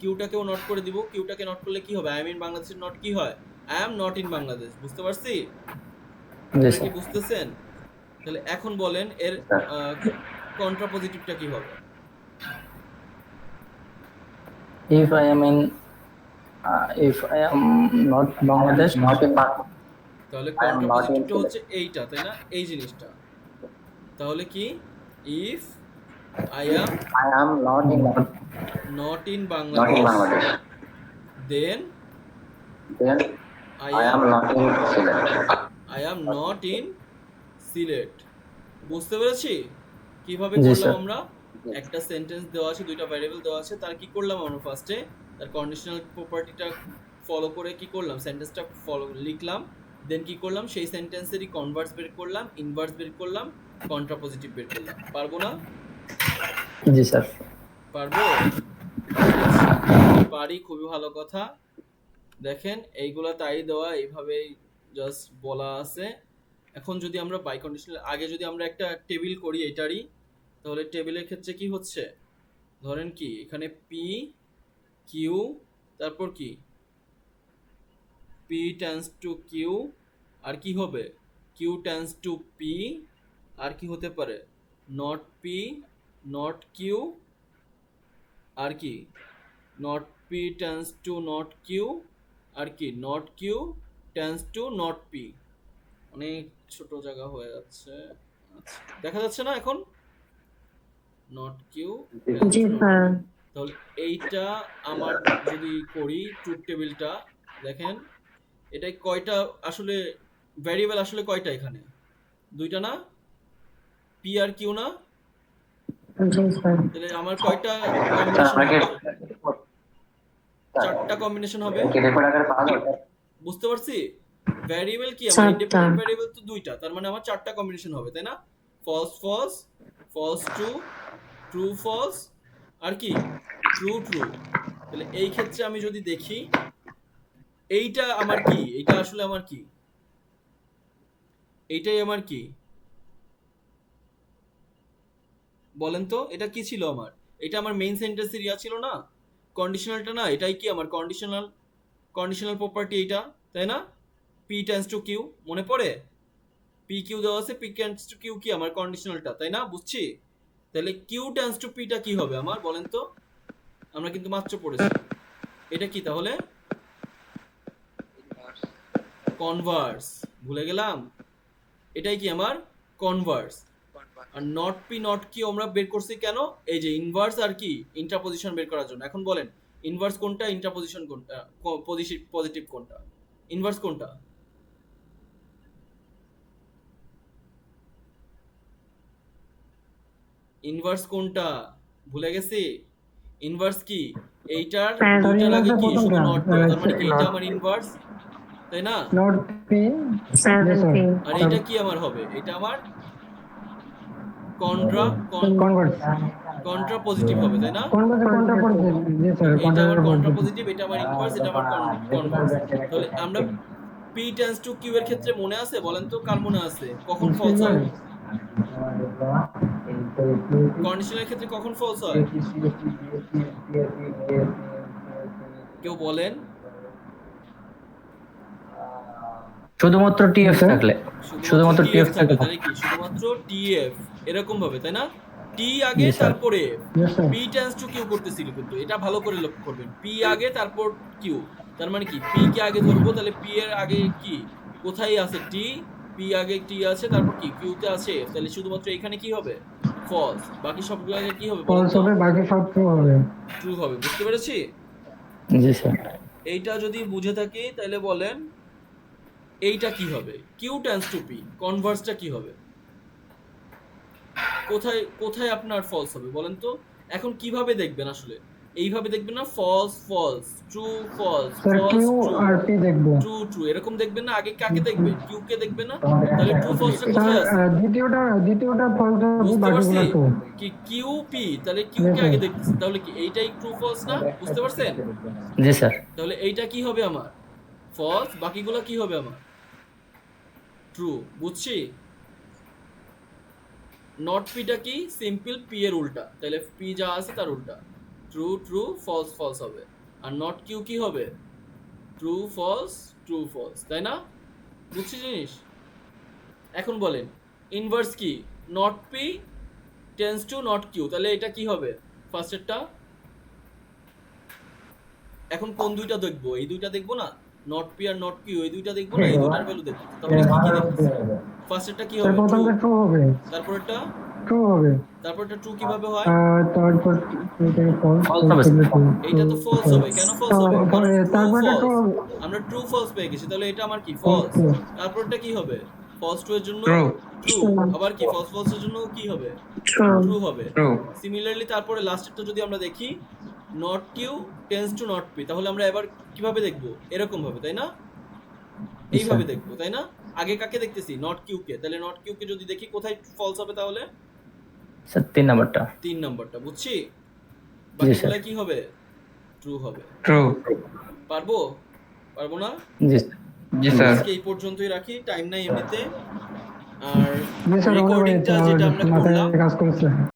Speaker 1: কিউটাকেও নট করে দিব। কিউটাকে নট করলে কি হবে? আই এম ইন বাংলাদেশের নট কি হয়? I am not in Bangladesh. বুঝতে পারছি?
Speaker 2: জি
Speaker 1: আপনারা কি
Speaker 2: স্যার।
Speaker 1: বুঝতেছেন? তাহলে এখন বলেন এর কন্ট্রাপজিটিভটা কি হবে?
Speaker 2: If I am in, if I am not Bangladesh, not in Bangladesh.
Speaker 1: তাহলে
Speaker 2: I am not in
Speaker 1: কন্ট্রাপজিটিভটা
Speaker 2: Sylhet.
Speaker 1: হচ্ছে এইটা, তাই না? এই জিনিসটা। তাহলে কি if I am
Speaker 2: I am not in
Speaker 1: not in
Speaker 2: not in
Speaker 1: Bangladesh
Speaker 2: Bangladesh.
Speaker 1: Then
Speaker 2: Then
Speaker 1: I
Speaker 2: I
Speaker 1: am
Speaker 2: am not in Sylhet.
Speaker 1: Not in Sylhet. বুঝতে পেরেছি কিভাবে
Speaker 2: জি
Speaker 1: করলাম
Speaker 2: স্যার।
Speaker 1: আমরা? একটা সেন্টেন্স দেওয়া আছে, দুইটা ভ্যারিয়েবল দেওয়া আছে, তার কি করলাম আমরা? ফার্স্টে তার কন্ডিশনাল প্রপার্টিটা ফলো করে কি করলাম? সেন্টেন্সটা ফলো লিখলাম। দেন কি করলাম? সেই সেন্টেন্সেরই কনভার্স বের করলাম, ইনভার্স বের করলাম, কন্ট্রাপজিটিভ বের করলাম। পারবো না?
Speaker 2: জি স্যার।
Speaker 1: পারবো? পারি, খুবই ভালো কথা। দেখেন এইগুলা তাই দেওয়া, এইভাবেই জাস্ট বলা আছে। এখন যদি আমরা বাই কন্ডিশনাল আগে যদি আমরা একটা টেবিল করি এটারই, তাহলে টেবিলের ক্ষেত্রে কি হচ্ছে? ধরেন কি এখানে পি কিউ, তারপর কি পি টেন্স টু কিউ, আর কি হবে? কিউ টেন্স টু পি, আর কি হতে পারে? নট পি নট কিউ, আর কি not P tends to not Q, আর কি not Q tends to not P. অনেক ছোট জায়গা হয়ে যাচ্ছে। আচ্ছা, দেখা যাচ্ছে না এখন? নট কিউ
Speaker 4: জি স্যার।
Speaker 1: তাহলে এইটা আমার যদি করি ট্রুথ টেবিলটা, দেখেন এটাই কয়টা আসলে ভ্যারিয়েবল আসলে কয়টা এখানে? দুইটা না? পি আর কিউ না?
Speaker 4: জি স্যার।
Speaker 1: তাহলে আমার কয়টা
Speaker 2: স্যার
Speaker 1: কম্বিনেশন
Speaker 2: আপনাকে
Speaker 1: হবে? চারটা কম্বিনেশন হবে।
Speaker 2: কি রেকর্ড আকারে পাওয়া যাবে?
Speaker 1: বুঝতে পারছি? ভ্যারিয়েবল কি আমার?
Speaker 4: চারটা।
Speaker 1: ইন্ডিপেন্ডেন্ট ভ্যারিয়েবল তো দুইটা, তার মানে আমার চারটা কম্বিনেশন হবে, তাই না? False false, false true, true false, আর কি ট্রু ট্রু। তাহলে এই ক্ষেত্রে আমি যদি দেখি এইটা আমার কি? এইটা আসলে আমার কি? এইটাই আমার কি? বলেন তো এটা কি ছিল আমার? এটা আমার মেইন সেন্টেন্সের ইয়া ছিল না? কন্ডিশনালটা না? এটাই কি আমার কন্ডিশনাল প্রপার্টি এইটা, তাই না? পি টেন্স টু কিউ, মনে পড়ে? পি কিউ দেওয়া আছে, পি টেন্স টু কিউ কি আমার কন্ডিশনালটা, তাই না? বুঝছি। তাহলে কিউ টেন্স টু পিটা কি হবে আমার? বলেন তো, আমরা কিন্তু মাত্র পড়েছি। এটা কি তাহলে? কনভার্স। ভুলে গেলাম? এটাই কি আমার কনভার্স। আর নট পি নট কিউ আমরা বের করছি কেন? এই যে ইনভার্স আর কি ইন্টারপোজিশন বের করার জন্য। এখন বলেন ইনভার্স কোনটা, ইন্টারপোজিশন কোনটা, পজিটিভ কোনটা, ইনভার্স কোনটা? ইনভার্স কোনটা? ভুলে গেছি। ইনভার্স কি? এইটার
Speaker 4: স্যার,
Speaker 1: দুইটার আগে কি
Speaker 3: ইনভার্স
Speaker 1: শুধু
Speaker 3: কোনটা?
Speaker 1: নট দেওয়া, তার মানে কি এটা আমার ইনভার্স, তাই না?
Speaker 3: Not P.
Speaker 4: 17.
Speaker 1: আর এটা কি আমার হবে? এটা আমার কন্ট্রা পজিটিভ হবে, তাই না?
Speaker 3: কোনটা পড়ছে? জি স্যার,
Speaker 1: এটা আমার কন্ট্রা
Speaker 3: কোনটা
Speaker 1: পজিটিভ, এটা আমার ইনভার্স, এটা আমার কনভার্স। তাহলে আমরা পি টেন্স টু কিউ এর ক্ষেত্রে মনে আছে? বলেন তো কার মনে আছে কখন ফলস হয়? কন্ডিশনের ক্ষেত্রে কখন ফলস হয়? কেউ বলেন।
Speaker 2: শুধুমাত্র টিএফ
Speaker 3: স্যার?
Speaker 2: থাকলে, শুধুমাত্র
Speaker 1: শুধুমাত্র
Speaker 2: টিএফ
Speaker 1: টিএফ
Speaker 2: থাকলে
Speaker 1: থাকবে তাহলে কি শুধুমাত্র টিএফ এরকম ভাবে, তাই না? টি আগে
Speaker 2: জি স্যার।
Speaker 1: তারপরে
Speaker 3: Yes, sir.
Speaker 1: P tends to Q করতেছিল, কিন্তু এটা ভালো করে লক্ষ্য করবেন, পি আগে তারপর কিউ, তার মানে কি পি কে আগে ধরবো, তাহলে পি এর আগে কি কোথায় আছে টি, পি আগে টি আছে, তারপর কি কিউ তে আছে, তাহলে শুধুমাত্র এখানে কি হবে ফলস, বাকি সবগুলো আগে কি হবে বলেন
Speaker 3: ফলস
Speaker 1: তো?
Speaker 3: হবে, বাকি সব ট্রু হবে।
Speaker 1: ট্রু হবে, বুঝতে পেরেছি?
Speaker 2: জি স্যার।
Speaker 1: এইটা যদি বুঝে থাকি তাহলে বলেন এইটা কি হবে, কিউ টেন্স টু পি, কনভার্সটা কি হবে, কোথায় কোথায় আপনার ফলস হবে বলেন তো? এখন কিভাবে দেখবেন আসলে? এইভাবে দেখবেন না, false false, true false,
Speaker 3: sir
Speaker 1: false
Speaker 3: Q
Speaker 1: true,
Speaker 3: আর পি দেখবো।
Speaker 1: ট্রু ট্রু, এরকম দেখবেন না? আগে কাকে দেখবেন? কিউ কে দেখবেন না? তাহলে ট্রু ফলসটা
Speaker 3: স্যার
Speaker 1: কোথায় আছে?
Speaker 3: দ্বিতীয়টা ফলস হবে,
Speaker 1: বুঝতে পারছি
Speaker 3: বাকিগুলো ট্রু।
Speaker 1: কি কিউ পি, তাহলে কিউ
Speaker 3: Yes,
Speaker 1: কে
Speaker 3: sir.
Speaker 1: আগে দেখতেছি, তাহলে কি এইটাই ট্রু ফলস না? বুঝতে পারছেন?
Speaker 2: জি স্যার।
Speaker 1: তাহলে এইটা কি হবে আমার ফলস, বাকিগুলো কি হবে আমার ট্রু, বুঝছি? নট পিটা কি সিম্পল পি এর উল্টা, তাহলে পি যা আছে তার উল্টা, ট্রু ট্রু ফলস ফলস হবে, আর নট কিউ কি হবে ট্রু ফলস ট্রু ফলস, তাই না? বুঝছি জিনিস? এখন বলেন ইনভার্স কি, not P tends to not Q, তাহলে এটা কি হবে ফার্স্টেরটা? এখন কোন দুইটা দেখবো? এই দুইটা দেখবো না, নট পি আর নট কিউ, এই দুইটা দেখবো না, এই দুইটার ভ্যালু দেখবো, তাহলে কি কি দেখতেছি? ফার্স্টেরটা কি
Speaker 3: স্যার
Speaker 1: হবে ট্রু,
Speaker 3: প্রথমটা ট্রু হবে,
Speaker 1: তারপরটা
Speaker 3: ট্রু হবে।
Speaker 1: তারপরটা ট্রু কিভাবে হয়?
Speaker 3: তারপর ফলস
Speaker 2: False হবে।
Speaker 1: এইটা তো ফলস হবে, কেন ফলস হবে? কারণ
Speaker 3: তারপরটা
Speaker 1: ট্রু
Speaker 3: ট্রু
Speaker 1: ফলস,
Speaker 3: হবে।
Speaker 1: আমরা ট্রু ফলস পেয়ে গেছি, তাহলে এটা আমার কি ফলস,
Speaker 3: True.
Speaker 1: তারপরটা কি হবে ফলস ট্রু এর জন্য
Speaker 2: ট্রু।
Speaker 1: ট্রু, আবার কি ফলস ফলস এর জন্য কি হবে
Speaker 4: True.
Speaker 1: ট্রু হবে।
Speaker 2: ট্রু।
Speaker 1: সিমিলারলি তারপরে লাস্টেরটা যদি আমরা দেখি not Q tends to not P, তাহলে আমরা এবার কিভাবে দেখবো? এরকম ভাবে, তাই না? এইভাবে দেখবো, তাই না? আগে কাকে দেখতেছি? নট কিউ কে, তাহলে নট কিউ কে যদি দেখি কোথায় ফলস হবে তাহলে
Speaker 2: স্যার 3 নাম্বারটা।
Speaker 1: 3 নাম্বারটা, বুঝছি?
Speaker 2: স্যার।
Speaker 1: বাকিগুলা কি হবে ট্রু হবে।
Speaker 2: ট্রু।
Speaker 1: পারবো পারবো না?
Speaker 2: জি জি স্যার।
Speaker 1: আজকে এই পর্যন্তই রাখি, টাইম নাই এমনিতে। আর
Speaker 3: জি স্যার,
Speaker 1: রেকর্ডিংটা যেটা আমরা
Speaker 3: মাথায়
Speaker 1: করলাম
Speaker 3: কাজ করছে।